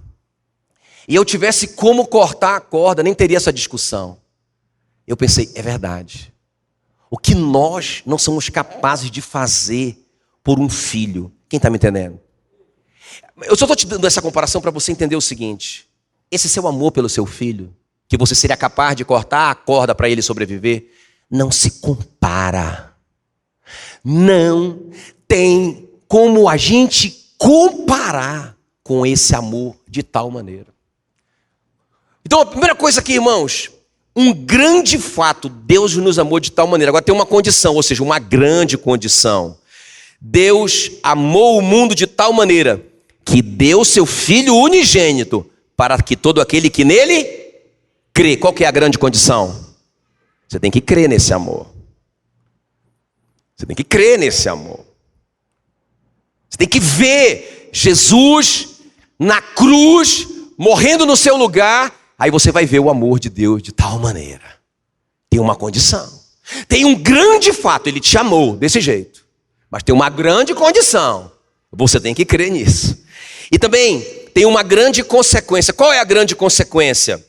e eu tivesse como cortar a corda, nem teria essa discussão. Eu pensei: é verdade. O que nós não somos capazes de fazer por um filho. Quem está me entendendo? Eu só estou te dando essa comparação para você entender o seguinte: esse seu amor pelo seu filho, que você seria capaz de cortar a corda para ele sobreviver, não se compara. Não tem como a gente comparar com esse amor de tal maneira. Então a primeira coisa aqui, irmãos, um grande fato: Deus nos amou de tal maneira. Agora tem uma condição, ou seja, uma grande condição. Deus amou o mundo de tal maneira que deu seu Filho unigênito, para que todo aquele que nele crê. Qual que é a grande condição? Você tem que crer nesse amor. Você tem que crer nesse amor. Você tem que ver Jesus na cruz, morrendo no seu lugar. Aí você vai ver o amor de Deus de tal maneira. Tem uma condição. Tem um grande fato: ele te amou desse jeito. Mas tem uma grande condição: você tem que crer nisso. E também tem uma grande consequência. Qual é a grande consequência?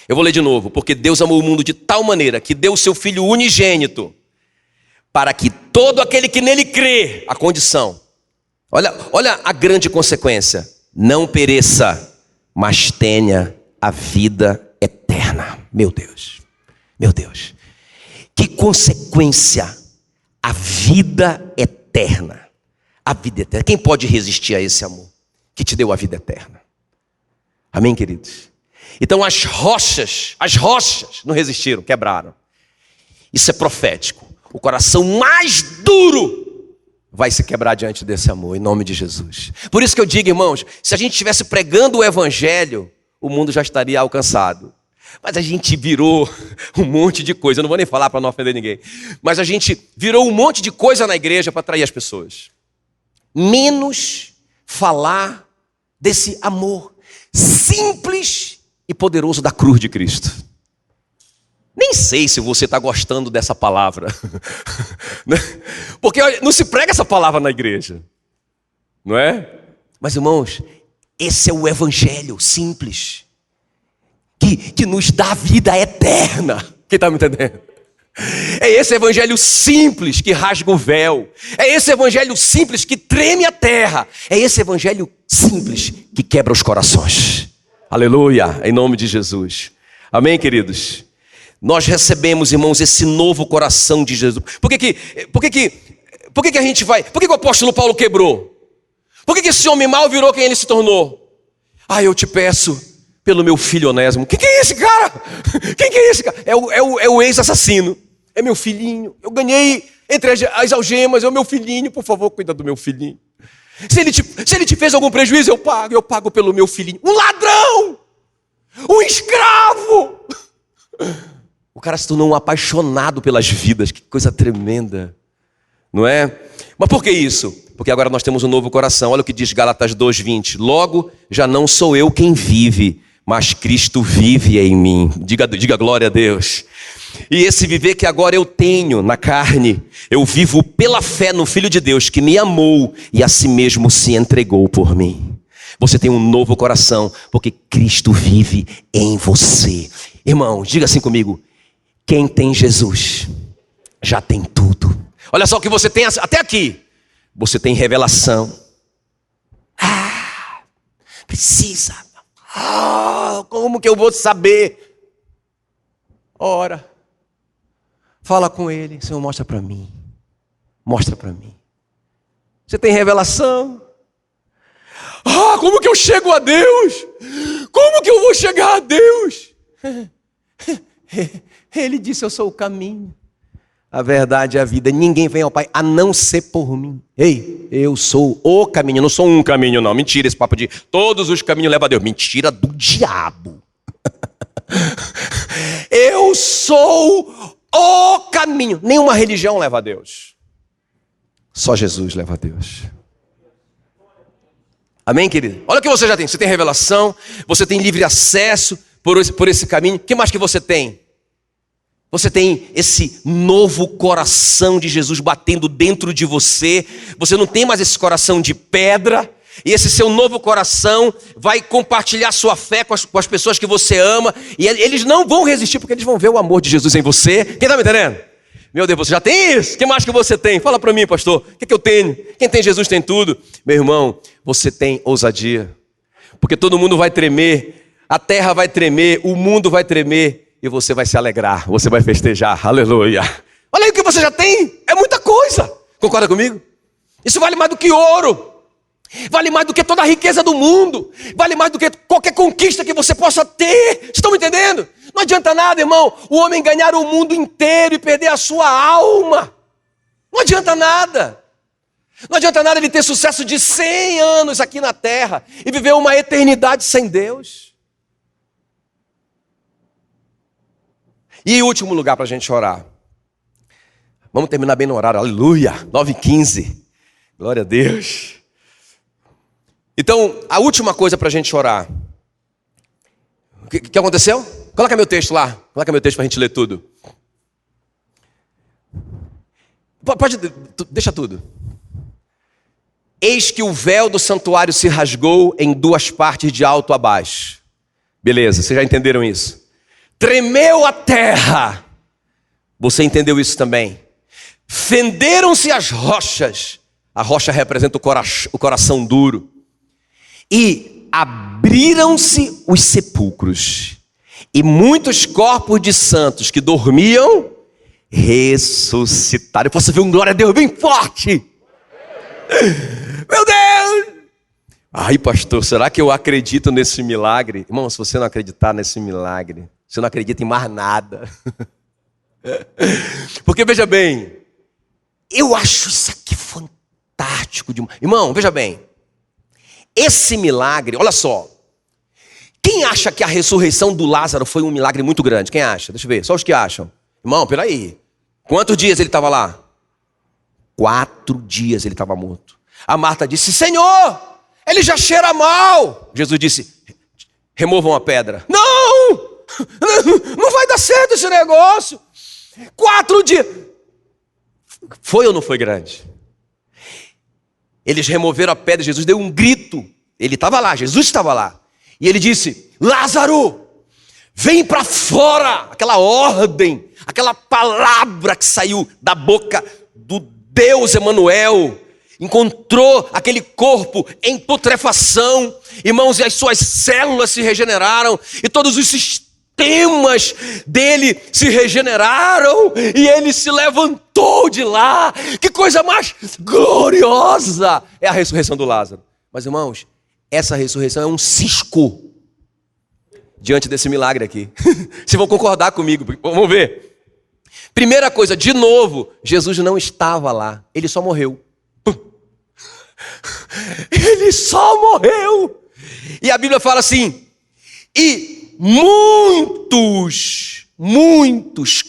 Eu vou ler de novo. Porque Deus amou o mundo de tal maneira que deu o seu Filho unigênito, para que todo aquele que nele crê, a condição, olha a grande consequência, não pereça, mas tenha a vida eterna. Meu Deus, meu Deus, que consequência, a vida eterna. A vida eterna. Quem pode resistir a esse amor que te deu a vida eterna? Amém, queridos? Então as rochas não resistiram, quebraram. Isso é profético. O coração mais duro vai se quebrar diante desse amor, em nome de Jesus. Por isso que eu digo, irmãos, se a gente estivesse pregando o evangelho, o mundo já estaria alcançado. Mas a gente virou um monte de coisa. Eu não vou nem falar para não ofender ninguém. Mas a gente virou um monte de coisa na igreja para atrair as pessoas. Menos falar desse amor simples e poderoso da cruz de Cristo. Nem sei se você está gostando dessa palavra. Porque não se prega essa palavra na igreja. Não é? Mas, irmãos, esse é o evangelho simples. Que nos dá vida eterna. Quem está me entendendo? É esse evangelho simples que rasga o véu. É esse evangelho simples que treme a terra. É esse evangelho simples que quebra os corações. Aleluia, em nome de Jesus. Amém, queridos? Nós recebemos, irmãos, esse novo coração de Jesus. Por que a gente vai? Por que o apóstolo Paulo quebrou? Por que esse homem mau virou quem ele se tornou? Eu te peço pelo meu filho Onésimo. Quem é esse cara? Quem que é esse cara? É o ex-assassino. É meu filhinho. Eu ganhei entre as algemas. É o meu filhinho. Por favor, cuida do meu filhinho. Se ele te fez algum prejuízo, eu pago pelo meu filhinho. Um ladrão! Um escravo! O cara se tornou um apaixonado pelas vidas. Que coisa tremenda. Não é? Mas por que isso? Porque agora nós temos um novo coração. Olha o que diz Gálatas 2:20. Logo, já não sou eu quem vive, mas Cristo vive em mim. Diga glória a Deus. E esse viver que agora eu tenho na carne, eu vivo pela fé no Filho de Deus que me amou e a si mesmo se entregou por mim. Você tem um novo coração, porque Cristo vive em você. Irmão, diga assim comigo: quem tem Jesus, já tem tudo. Olha só o que você tem até aqui. Você tem revelação. Precisa. Como que eu vou saber? Ora. Fala com ele. Senhor, mostra para mim. Mostra para mim. Você tem revelação. Como que eu chego a Deus? Como que eu vou chegar a Deus? Ele disse: eu sou o caminho, a verdade e a vida. Ninguém vem ao Pai a não ser por mim. Ei, eu sou o caminho. Eu não sou um caminho, não. Mentira esse papo de todos os caminhos levam a Deus. Mentira do diabo. Eu sou o caminho. Nenhuma religião leva a Deus. Só Jesus leva a Deus. Amém, querido? Olha o que você já tem. Você tem revelação. Você tem livre acesso por esse caminho. O que mais que você tem? Você tem esse novo coração de Jesus batendo dentro de você. Você não tem mais esse coração de pedra. E esse seu novo coração vai compartilhar sua fé com as pessoas que você ama. E eles não vão resistir, porque eles vão ver o amor de Jesus em você. Quem está me entendendo? Meu Deus, você já tem isso? O que mais que você tem? Fala para mim, pastor. O que eu tenho? Quem tem Jesus tem tudo. Meu irmão, você tem ousadia. Porque todo mundo vai tremer. A terra vai tremer. O mundo vai tremer. E você vai se alegrar. Você vai festejar. Aleluia. Olha aí o que você já tem. É muita coisa. Concorda comigo? Isso vale mais do que ouro. Vale mais do que toda a riqueza do mundo. Vale mais do que qualquer conquista que você possa ter. Vocês estão me entendendo? Não adianta nada, irmão, o homem ganhar o mundo inteiro e perder a sua alma. Não adianta nada. Não adianta nada ele ter sucesso de 100 anos aqui na terra e viver uma eternidade sem Deus. E último lugar para a gente orar. Vamos terminar bem no horário. Aleluia. 9h15. Glória a Deus. Então, a última coisa para a gente orar. O que aconteceu? Coloca meu texto lá. Coloca meu texto para a gente ler tudo. Deixa tudo. Eis que o véu do santuário se rasgou em 2 partes de alto a baixo. Beleza, vocês já entenderam isso? Tremeu a terra. Você entendeu isso também? Fenderam-se as rochas. A rocha representa o coração duro. E abriram-se os sepulcros. E muitos corpos de santos que dormiam ressuscitaram. Eu posso ver um glória a Deus bem forte. Meu Deus! Ai, pastor, será que eu acredito nesse milagre? Irmão, se você não acreditar nesse milagre, você não acredita em mais nada. Porque, veja bem, eu acho isso aqui fantástico demais. Irmão, veja bem, esse milagre, olha só. Quem acha que a ressurreição do Lázaro foi um milagre muito grande? Quem acha? Deixa eu ver, só os que acham. Irmão, peraí. Quantos dias ele estava lá? 4 dias ele estava morto. A Marta disse, Senhor, ele já cheira mal. Jesus disse, removam a pedra. Não vai dar certo esse negócio. 4 dias. Foi ou não foi grande? Eles removeram a pedra, Jesus deu um grito. Ele estava lá, Jesus estava lá. E ele disse, Lázaro, vem para fora. Aquela ordem, aquela palavra que saiu da boca do Deus Emanuel, encontrou aquele corpo em putrefação, irmãos, e as suas células se regeneraram, e todos os sistemas dele se regeneraram, e ele se levantou de lá. Que coisa mais gloriosa é a ressurreição do Lázaro. Mas, irmãos, essa ressurreição é um cisco diante desse milagre aqui. Vocês vão concordar comigo, vamos ver. Primeira coisa, de novo, Jesus não estava lá, ele só morreu. Ele só morreu. E a Bíblia fala assim, e muitos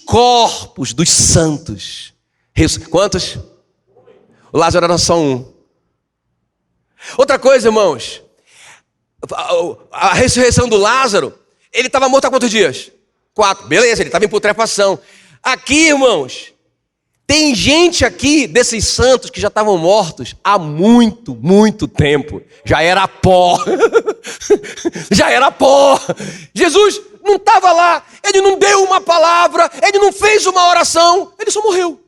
corpos dos santos. Quantos? O Lázaro era só um. Outra coisa, irmãos, a ressurreição do Lázaro, ele estava morto há quantos dias? 4, beleza, ele estava em putrefação. Aqui, irmãos, tem gente aqui desses santos que já estavam mortos há muito tempo. Já era pó. Já era pó. Jesus não estava lá, ele não deu uma palavra, ele não fez uma oração, ele só morreu.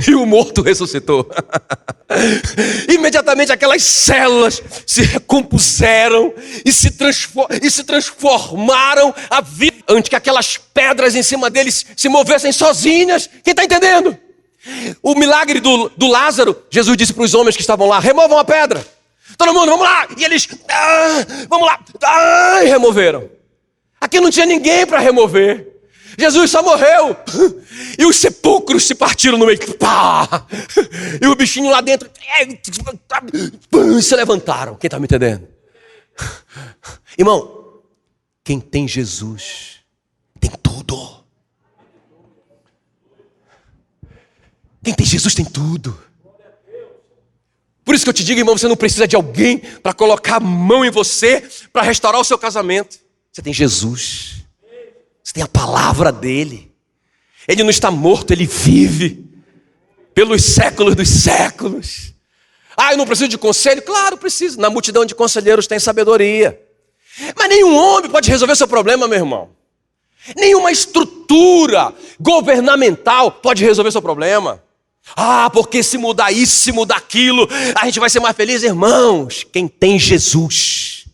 E o morto ressuscitou. Imediatamente aquelas células se recompuseram e se transformaram a vida, antes que aquelas pedras em cima deles se movessem sozinhas. Quem está entendendo? O milagre do Lázaro, Jesus disse para os homens que estavam lá, removam a pedra. Todo mundo, vamos lá. E eles, vamos lá. E removeram. Aqui não tinha ninguém para remover. Jesus só morreu. E os sepulcros se partiram no meio. Pá! E o bichinho lá dentro se levantaram. Quem está me entendendo? Irmão, quem tem Jesus tem tudo. Quem tem Jesus tem tudo. Por isso que eu te digo, irmão, você não precisa de alguém para colocar a mão em você para restaurar o seu casamento. Você tem Jesus. Você tem a palavra dele. Ele não está morto, ele vive pelos séculos dos séculos. Ah, eu não preciso de conselho? Claro, preciso. Na multidão de conselheiros tem sabedoria. Mas nenhum homem pode resolver seu problema, meu irmão. Nenhuma estrutura governamental pode resolver seu problema. Ah, porque se mudar isso, se mudar aquilo, a gente vai ser mais feliz. Irmãos, quem tem Jesus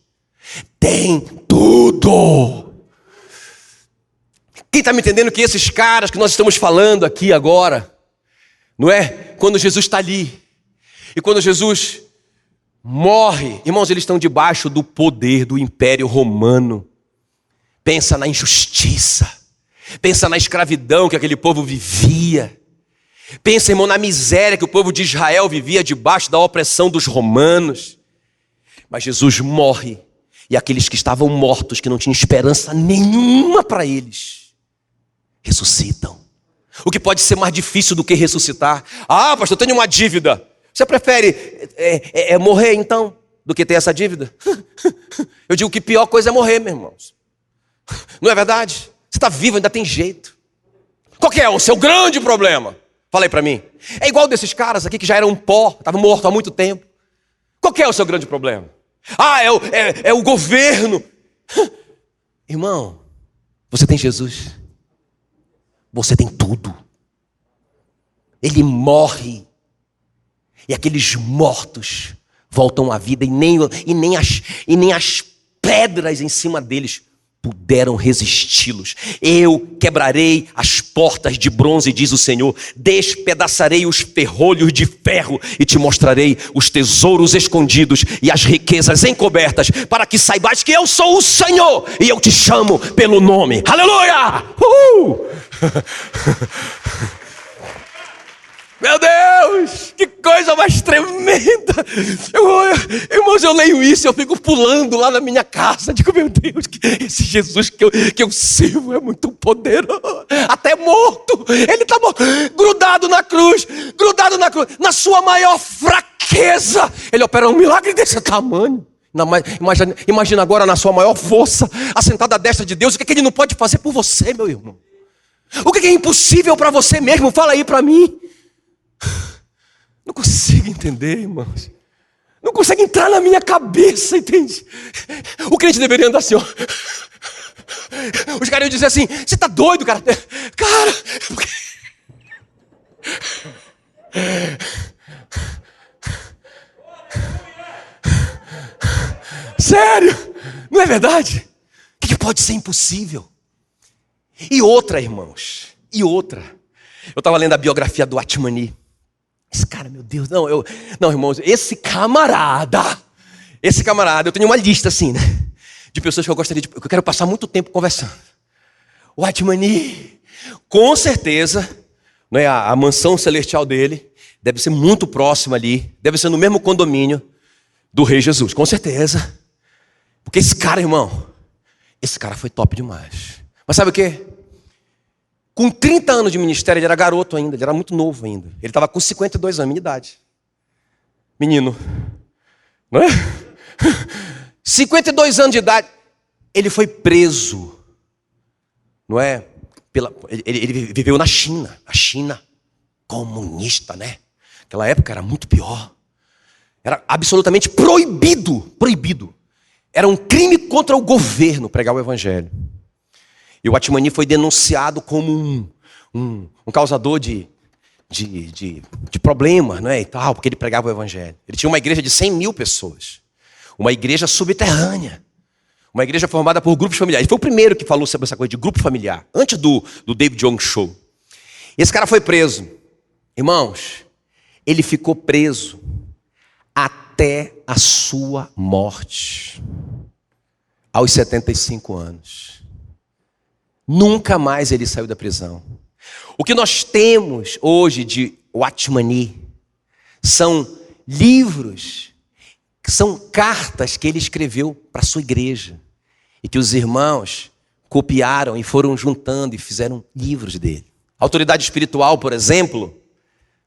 tem tudo. Quem está me entendendo que esses caras que nós estamos falando aqui agora, não é? Quando Jesus está ali, e quando Jesus morre, irmãos, eles estão debaixo do poder do Império Romano. Pensa na injustiça, pensa na escravidão que aquele povo vivia. Pensa, irmão, na miséria que o povo de Israel vivia debaixo da opressão dos romanos. Mas Jesus morre, e aqueles que estavam mortos, que não tinham esperança nenhuma para eles, ressuscitam. O que pode ser mais difícil do que ressuscitar? Ah, pastor, eu tenho uma dívida. Você prefere morrer então, do que ter essa dívida? Eu digo que a pior coisa é morrer, meus irmãos. Não é verdade? Você está vivo, ainda tem jeito. Qual que é o seu grande problema? Fala aí para mim. É igual desses caras aqui que já eram pó, estavam mortos há muito tempo. Qual que é o seu grande problema? Ah, é o governo. Irmão, Você tem Jesus? Você tem tudo. Ele morre. E aqueles mortos voltam à vida, e nem as pedras em cima deles puderam resisti-los. Eu quebrarei as portas de bronze, diz o Senhor, despedaçarei os ferrolhos de ferro e te mostrarei os tesouros escondidos e as riquezas encobertas, para que saibas que eu sou o Senhor e eu te chamo pelo nome. Aleluia! Meu Deus, que coisa mais tremenda. Irmãos, eu leio isso e eu fico pulando lá na minha casa. Digo, meu Deus, esse Jesus que eu sirvo é muito poderoso. Até morto, ele está grudado na cruz. Na sua maior fraqueza, ele opera um milagre desse tamanho. Imagina agora na sua maior força, assentado à destra de Deus. O que ele não pode fazer por você, meu irmão? O que é impossível para você mesmo? Fala aí para mim. Não consigo entender, irmãos. Não consegue entrar na minha cabeça, entende? O crente deveria andar assim, ó. Os caras iam dizer assim, você tá doido, cara? Cara... Sério? Não é verdade? O que pode ser impossível? E outra, irmãos. Eu estava lendo a biografia do Atmani. Esse cara, meu Deus, não, irmãos, esse camarada, eu tenho uma lista assim, né? De pessoas que eu quero passar muito tempo conversando. O Atmani, com certeza, não é, a mansão celestial dele deve ser muito próxima ali, deve ser no mesmo condomínio do Rei Jesus, com certeza. Porque esse cara, irmão, foi top demais. Mas sabe o quê? Com 30 anos de ministério, ele era garoto ainda, ele era muito novo ainda. Ele estava com 52 anos, minha idade. Menino. Não é? 52 anos de idade. Ele foi preso. Não é? Ele viveu na China. A China comunista, né? Naquela época era muito pior. Era absolutamente proibido. Era um crime contra o governo pregar o evangelho. E o Atmani foi denunciado como um causador de problemas, não é? E tal, porque ele pregava o evangelho. Ele tinha uma igreja de 100 mil pessoas. Uma igreja subterrânea. Uma igreja formada por grupos familiares. Ele foi o primeiro que falou sobre essa coisa de grupo familiar. Antes do David Young Show. Esse cara foi preso. Irmãos, ele ficou preso até a sua morte. Aos 75 anos. Nunca mais ele saiu da prisão. O que nós temos hoje de Atmani são livros, são cartas que ele escreveu para a sua igreja. E que os irmãos copiaram e foram juntando e fizeram livros dele. Autoridade espiritual, por exemplo,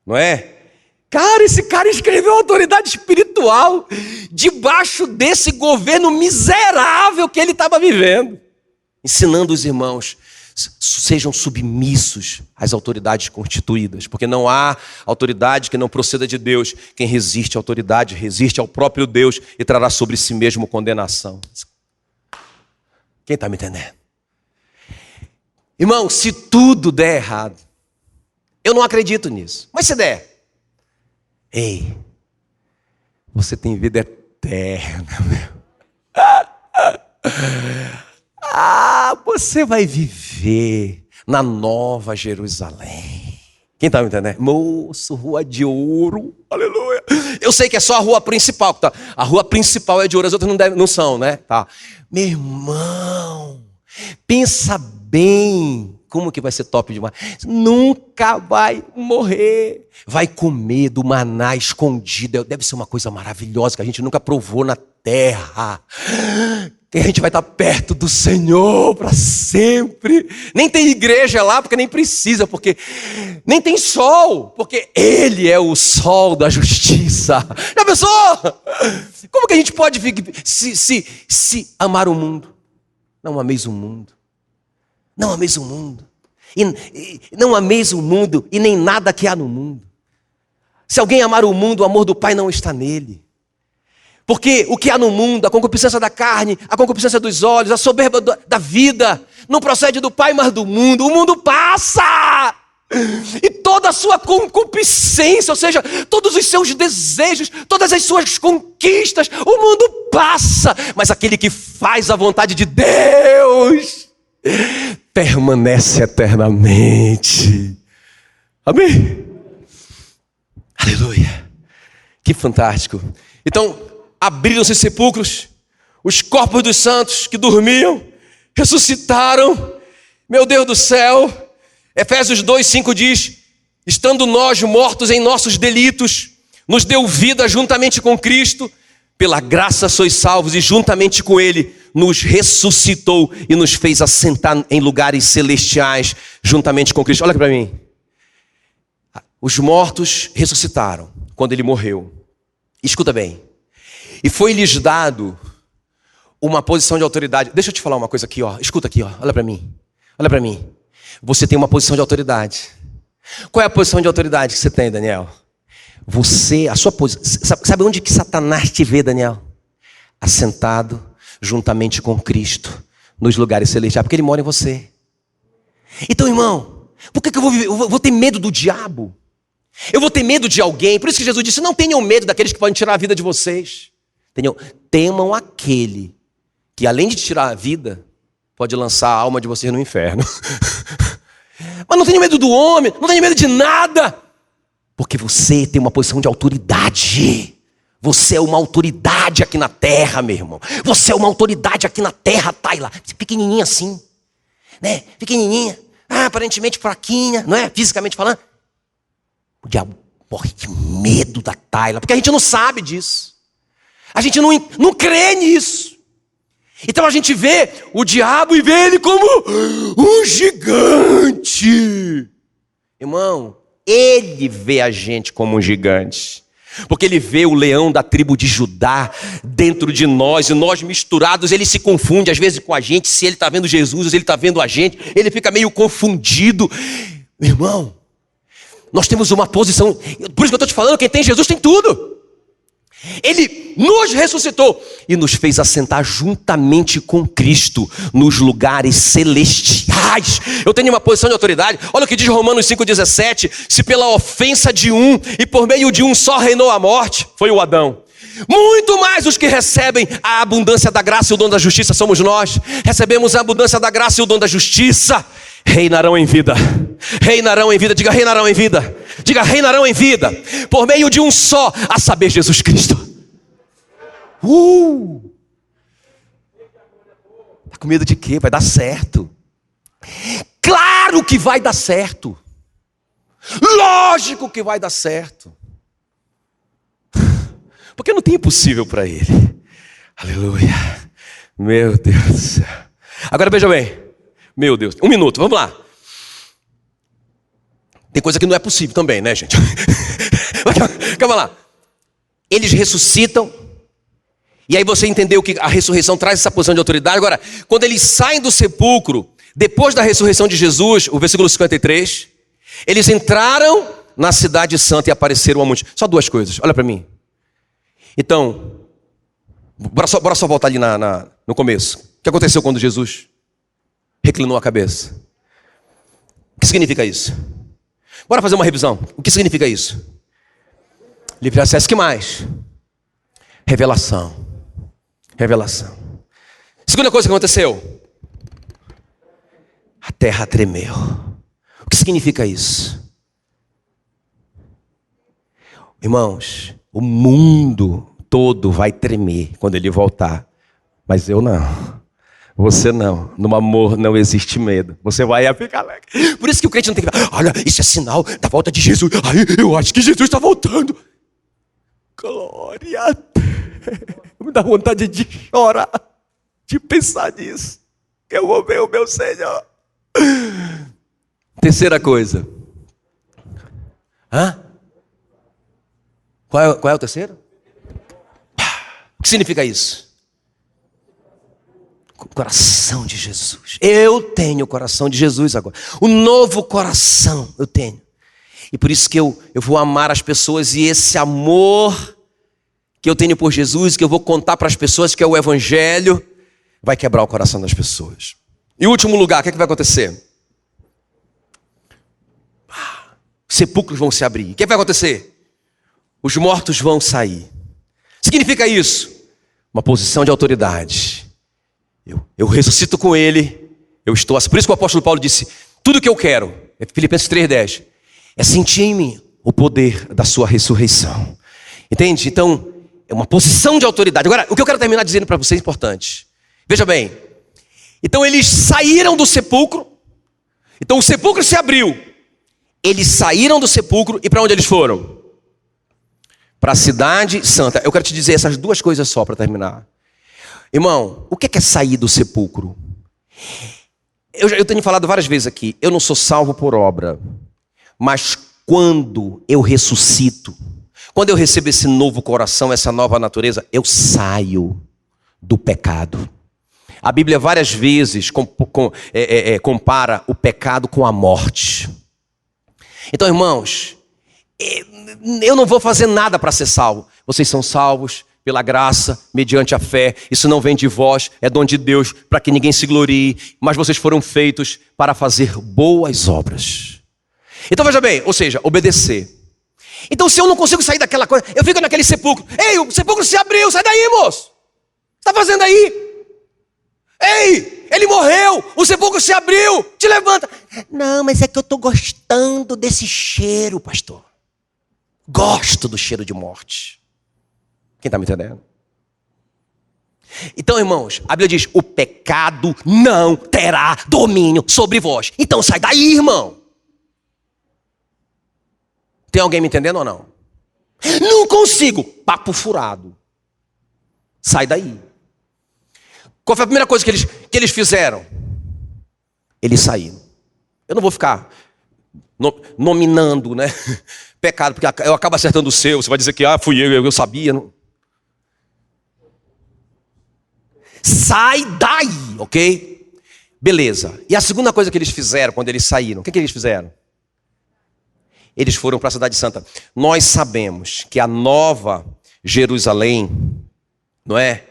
não é? Cara, esse cara escreveu autoridade espiritual debaixo desse governo miserável que ele estava vivendo. Ensinando os irmãos, sejam submissos às autoridades constituídas, porque não há autoridade que não proceda de Deus. Quem resiste à autoridade, resiste ao próprio Deus e trará sobre si mesmo condenação. Quem está me entendendo? Irmão, se tudo der errado, eu não acredito nisso, mas se der, ei, você tem vida eterna, meu. Você vai viver na Nova Jerusalém. Quem está me entendendo? Moço, rua de ouro, aleluia. Eu sei que é só a rua principal, tá? A rua principal é de ouro, as outras não são, né? Tá. Meu irmão, pensa bem, como que vai ser top demais. Nunca vai morrer. Vai comer do maná escondido. Deve ser uma coisa maravilhosa que a gente nunca provou na terra. Que a gente vai estar perto do Senhor para sempre. Nem tem igreja lá, porque nem precisa, porque nem tem sol, porque Ele é o sol da justiça. Já pensou? Como que a gente pode se amar o mundo? Não ameis o mundo. Não ameis o mundo. Não ameis o mundo e nem nada que há no mundo. Se alguém amar o mundo, o amor do Pai não está nele. Porque o que há no mundo, a concupiscência da carne, a concupiscência dos olhos, a soberba da vida, não procede do Pai, mas do mundo. O mundo passa! E toda a sua concupiscência, ou seja, todos os seus desejos, todas as suas conquistas, o mundo passa. Mas aquele que faz a vontade de Deus permanece eternamente. Amém? Aleluia. Que fantástico. Então, abriram-se sepulcros, os corpos dos santos que dormiam, ressuscitaram. Meu Deus do céu. Efésios 2:5 diz: estando nós mortos em nossos delitos, nos deu vida juntamente com Cristo, pela graça sois salvos, e juntamente com Ele nos ressuscitou e nos fez assentar em lugares celestiais, juntamente com Cristo. Olha aqui para mim. Os mortos ressuscitaram quando Ele morreu. Escuta bem. E foi-lhes dado uma posição de autoridade. Deixa eu te falar uma coisa aqui, ó. Escuta aqui, ó. Olha para mim. Olha para mim. Você tem uma posição de autoridade. Qual é a posição de autoridade que você tem, Daniel? Você, a sua posição. Sabe onde que Satanás te vê, Daniel? Assentado juntamente com Cristo nos lugares celestiais, porque ele mora em você. Então, irmão, por que eu vou ter medo do diabo? Eu vou ter medo de alguém. Por isso que Jesus disse: não tenham medo daqueles que podem tirar a vida de vocês. Temam aquele que, além de tirar a vida, pode lançar a alma de vocês no inferno. Mas não tenha medo do homem, não tenha medo de nada, porque você tem uma posição de autoridade. Você é uma autoridade aqui na terra, meu irmão. Você é uma autoridade aqui na terra, Taila. Pequenininha assim, né? Pequenininha, aparentemente fraquinha, não é? Fisicamente falando. O diabo morre de medo da Taila, porque a gente não sabe disso. A gente não crê nisso. Então a gente vê o diabo e vê ele como um gigante. Irmão, ele vê a gente como um gigante. Porque ele vê o leão da tribo de Judá dentro de nós, e nós misturados, ele se confunde às vezes com a gente. Se ele está vendo Jesus, ele está vendo a gente, ele fica meio confundido. Irmão, nós temos uma posição, por isso que eu estou te falando, quem tem Jesus tem tudo. Ele nos ressuscitou e nos fez assentar juntamente com Cristo nos lugares celestiais. Eu tenho uma posição de autoridade. Olha o que diz Romanos 5,17: se pela ofensa de um e por meio de um só reinou a morte, foi o Adão, muito mais os que recebem a abundância da graça e o dom da justiça somos nós. Recebemos a abundância da graça e o dom da justiça. Reinarão em vida. Reinarão em vida. Diga: reinarão em vida. Diga: reinarão em vida. Por meio de um só, a saber, Jesus Cristo. Tá com medo de quê? Vai dar certo. Claro que vai dar certo. Lógico que vai dar certo. Porque não tem impossível para ele. Aleluia. Meu Deus do céu. Agora veja bem. Meu Deus, 1 minuto, vamos lá. Tem coisa que não é possível também, né, gente? Calma lá. Eles ressuscitam. E aí você entendeu que a ressurreição traz essa posição de autoridade. Agora, quando eles saem do sepulcro, depois da ressurreição de Jesus, o versículo 53, eles entraram na cidade santa e apareceram a multidão. Só duas coisas, olha para mim. Então, bora só voltar ali no começo. O que aconteceu quando Jesus reclinou a cabeça? O que significa isso? Bora fazer uma revisão. O que significa isso? Livre acesso, que mais? Revelação. Revelação. Segunda coisa que aconteceu: a terra tremeu. O que significa isso? Irmãos, o mundo todo vai tremer quando ele voltar. Mas eu não. Você não. No amor não existe medo. Você vai ficar alegre. Por isso que o crente não tem que falar: olha, isso é sinal da volta de Jesus. Aí eu acho que Jesus está voltando. Glória a Deus. Me dá vontade de chorar, de pensar nisso. Eu vou ver o meu Senhor. Terceira coisa. Qual é o terceiro? O que significa isso? O coração de Jesus. Eu tenho o coração de Jesus agora. O novo coração eu tenho. E por isso que eu vou amar as pessoas. E esse amor que eu tenho por Jesus, que eu vou contar para as pessoas que é o evangelho, vai quebrar o coração das pessoas. E último lugar, o que é que vai acontecer? Sepulcros vão se abrir. O que é que vai acontecer? Os mortos vão sair. Significa isso? Uma posição de autoridade. Eu ressuscito com ele, eu estou assim. Por isso que o apóstolo Paulo disse, tudo que eu quero, Filipenses 3,10, é sentir em mim o poder da sua ressurreição. Entende? Então, é uma posição de autoridade. Agora, o que eu quero terminar dizendo para vocês é importante. Veja bem. Então, eles saíram do sepulcro. Então, o sepulcro se abriu. Eles saíram do sepulcro e para onde eles foram? Para a cidade santa. Eu quero te dizer essas duas coisas só para terminar. Irmão, o que é sair do sepulcro? Eu tenho falado várias vezes aqui. Eu não sou salvo por obra. Mas quando eu ressuscito, quando eu recebo esse novo coração, essa nova natureza, eu saio do pecado. A Bíblia várias vezes compara o pecado com a morte. Então, irmãos, eu não vou fazer nada para ser salvo. Vocês são salvos pela graça, mediante a fé. Isso não vem de vós, é dom de Deus, para que ninguém se glorie. Mas vocês foram feitos para fazer boas obras. Então veja bem, ou seja, obedecer. Então se eu não consigo sair daquela coisa, eu fico naquele sepulcro. Ei, o sepulcro se abriu, sai daí, moço. O que você está fazendo aí? Ei, ele morreu, o sepulcro se abriu, te levanta. Não, mas é que eu estou gostando desse cheiro, pastor. Gosto do cheiro de morte. Quem está me entendendo? Então, irmãos, a Bíblia diz, o pecado não terá domínio sobre vós. Então sai daí, irmão. Tem alguém me entendendo ou não? Não consigo. Papo furado. Sai daí. Qual foi a primeira coisa que eles fizeram? Eles saíram. Eu não vou ficar nominando, né? Pecado, porque eu acabo acertando o seu. Você vai dizer que fui eu sabia. Não. Sai daí, ok? Beleza. E a segunda coisa que eles fizeram quando eles saíram, o que eles fizeram? Eles foram para a cidade santa. Nós sabemos que a nova Jerusalém, não é?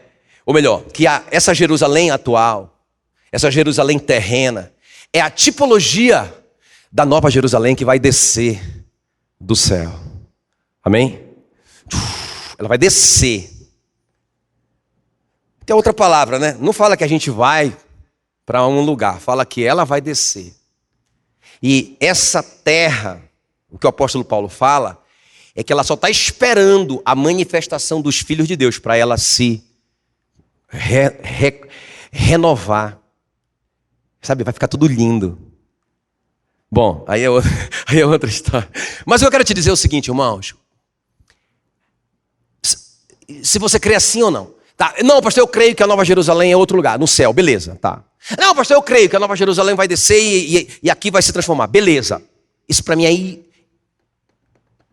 Ou melhor, que essa Jerusalém atual, essa Jerusalém terrena, é a tipologia da nova Jerusalém que vai descer do céu. Amém? Ela vai descer. Tem outra palavra, né? Não fala que a gente vai para um lugar, fala que ela vai descer. E essa terra, o que o apóstolo Paulo fala, é que ela só está esperando a manifestação dos filhos de Deus para ela se renovar. Sabe, vai ficar tudo lindo. Bom, aí é outra história. Mas eu quero te dizer o seguinte, irmãos. Se você crê assim ou não. Tá. Não, pastor, eu creio que a Nova Jerusalém é outro lugar, no céu, beleza, tá. Não, pastor, eu creio que a Nova Jerusalém vai descer e aqui vai se transformar, beleza. Isso para mim é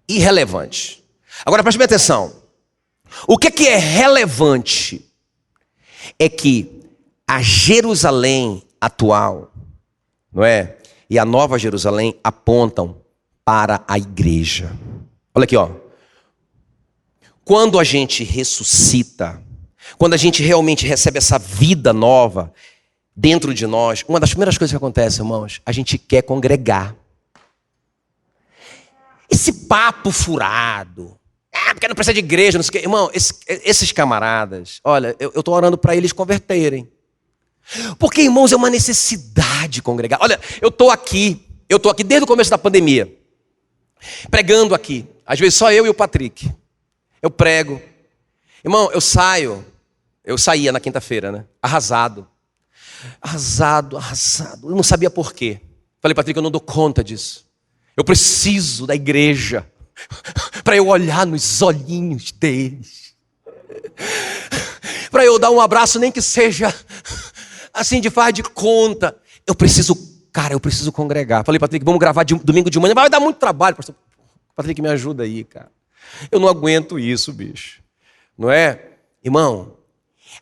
irrelevante. Agora preste bem atenção. O que é relevante é que a Jerusalém atual, não é? E a Nova Jerusalém apontam para a igreja. Olha aqui, ó. Quando a gente ressuscita, quando a gente realmente recebe essa vida nova dentro de nós, uma das primeiras coisas que acontece, irmãos, a gente quer congregar. Esse papo furado, porque não precisa de igreja, não sei o quê. Irmão, esses camaradas, olha, eu estou orando para eles converterem. Porque, irmãos, é uma necessidade congregar. Olha, eu estou aqui desde o começo da pandemia, pregando aqui. Às vezes só eu e o Patrick. Eu prego. Irmão, eu saía na quinta-feira, né? Arrasado. Eu não sabia por quê. Falei, Patrick, eu não dou conta disso. Eu preciso da igreja para eu olhar nos olhinhos deles. Para eu dar um abraço, nem que seja assim de faz de conta. Eu preciso congregar. Falei, Patrick, vamos gravar domingo de manhã. Vai dar muito trabalho, pastor. Patrick, me ajuda aí, cara. Eu não aguento isso, bicho. Não é? Irmão,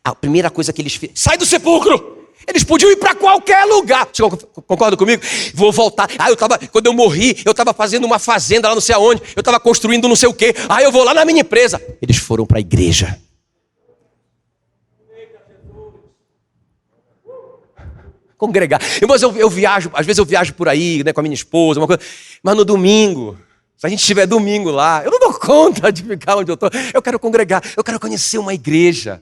a primeira coisa que eles fizeram, sai do sepulcro! Eles podiam ir para qualquer lugar. Você concorda comigo? Vou voltar. Quando eu morri, eu estava fazendo uma fazenda lá não sei aonde. Eu estava construindo não sei o quê. Eu vou lá na minha empresa. Eles foram para a igreja. Congregar. Irmãos, eu viajo, às vezes eu viajo por aí, né, com a minha esposa, uma coisa, mas no domingo, se a gente estiver domingo lá, eu não dou conta de ficar onde eu estou. Eu quero congregar, eu quero conhecer uma igreja.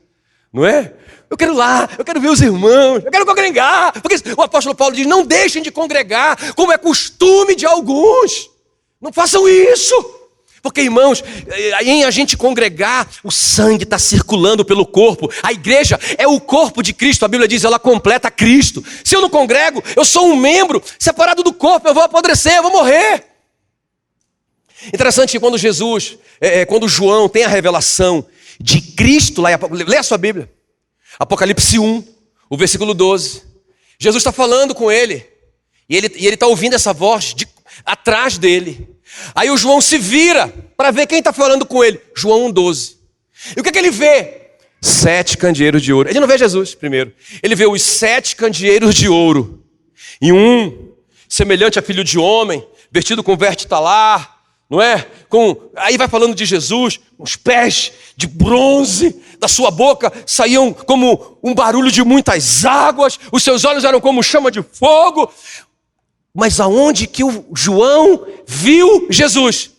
Não é? Eu quero ir lá, eu quero ver os irmãos, eu quero congregar. Porque o apóstolo Paulo diz, não deixem de congregar, como é costume de alguns. Não façam isso. Porque, irmãos, em a gente congregar, o sangue está circulando pelo corpo. A igreja é o corpo de Cristo. A Bíblia diz, ela completa Cristo. Se eu não congrego, eu sou um membro separado do corpo, eu vou apodrecer, eu vou morrer. Interessante que quando João tem a revelação de Cristo, lê a sua Bíblia, Apocalipse 1, o versículo 12, Jesus está falando com ele, e ele está ouvindo essa voz atrás dele, aí o João se vira, para ver quem está falando com ele, João 1,12, e o que ele vê? 7 candeeiros de ouro, ele não vê Jesus primeiro, ele vê os 7 candeeiros de ouro, e um, semelhante a filho de homem, vestido com veste talar, não é? Aí vai falando de Jesus, os pés de bronze, da sua boca saíam como um barulho de muitas águas, os seus olhos eram como chama de fogo. Mas aonde que o João viu Jesus?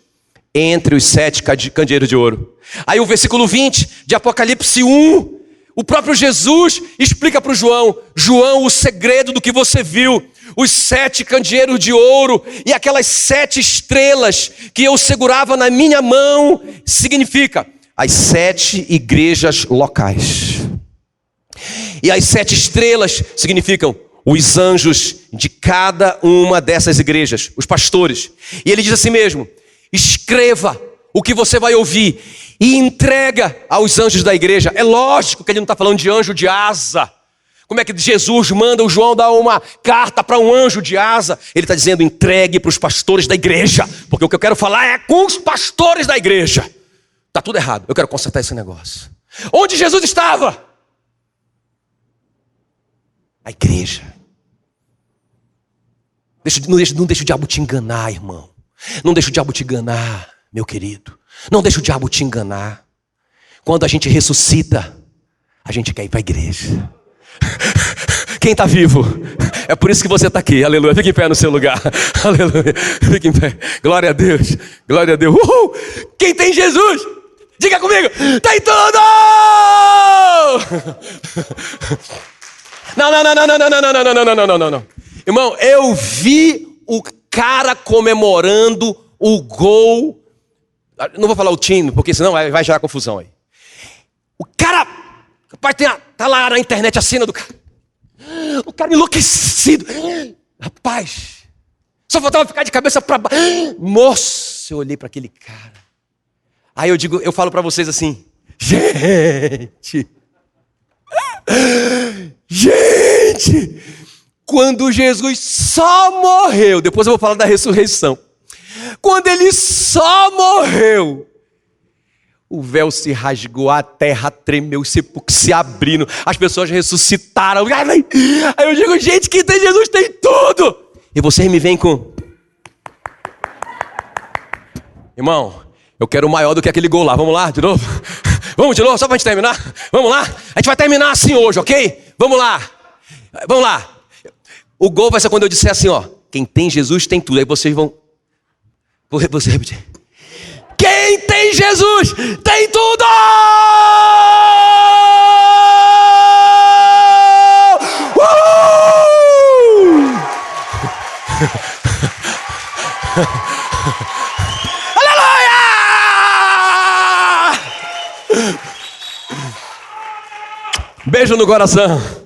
Entre os 7 candeeiros de ouro. Aí o versículo 20 de Apocalipse 1, o próprio Jesus explica para o João, João, o segredo do que você viu, os 7 candeeiros de ouro e aquelas 7 estrelas que eu segurava na minha mão, significa as 7 igrejas locais. E as 7 estrelas significam os anjos de cada uma dessas igrejas, os pastores. E ele diz assim mesmo, escreva o que você vai ouvir e entrega aos anjos da igreja. É lógico que ele não está falando de anjo de asa. Como é que Jesus manda o João dar uma carta para um anjo de asa? Ele está dizendo, entregue para os pastores da igreja. Porque o que eu quero falar é com os pastores da igreja. Está tudo errado, eu quero consertar esse negócio. Onde Jesus estava? A igreja. Não deixa o diabo te enganar, irmão. Não deixa o diabo te enganar, meu querido. Não deixa o diabo te enganar. Quando a gente ressuscita, a gente quer ir para a igreja. Quem está vivo? É por isso que você está aqui, aleluia. Fique em pé no seu lugar, aleluia. Fique em pé, glória a Deus, glória a Deus. Uhul! Quem tem Jesus? Diga comigo, tem tudo! Não. Irmão, eu vi o cara comemorando o gol. Não vou falar o time, porque senão vai gerar confusão aí. O cara, rapaz, tá lá na internet a cena do cara. O cara enlouquecido. Rapaz, só faltava ficar de cabeça para baixo. Moço, eu olhei para aquele cara. Aí eu falo para vocês assim, gente, quando Jesus só morreu, depois eu vou falar da ressurreição, quando ele só morreu, o véu se rasgou, a terra tremeu, os sepulcros se abriram, as pessoas ressuscitaram. Aí eu digo, gente, quem tem Jesus tem tudo. E vocês me vêm com... Irmão, eu quero maior do que aquele gol lá. Vamos lá, de novo? Vamos de novo, só pra gente terminar? Vamos lá? A gente vai terminar assim hoje, ok? Vamos lá. Vamos lá. O gol vai ser quando eu disser assim, ó. Quem tem Jesus tem tudo. Aí vocês vão... Vou repetir. Quem tem Jesus tem tudo! Aleluia! Beijo no coração.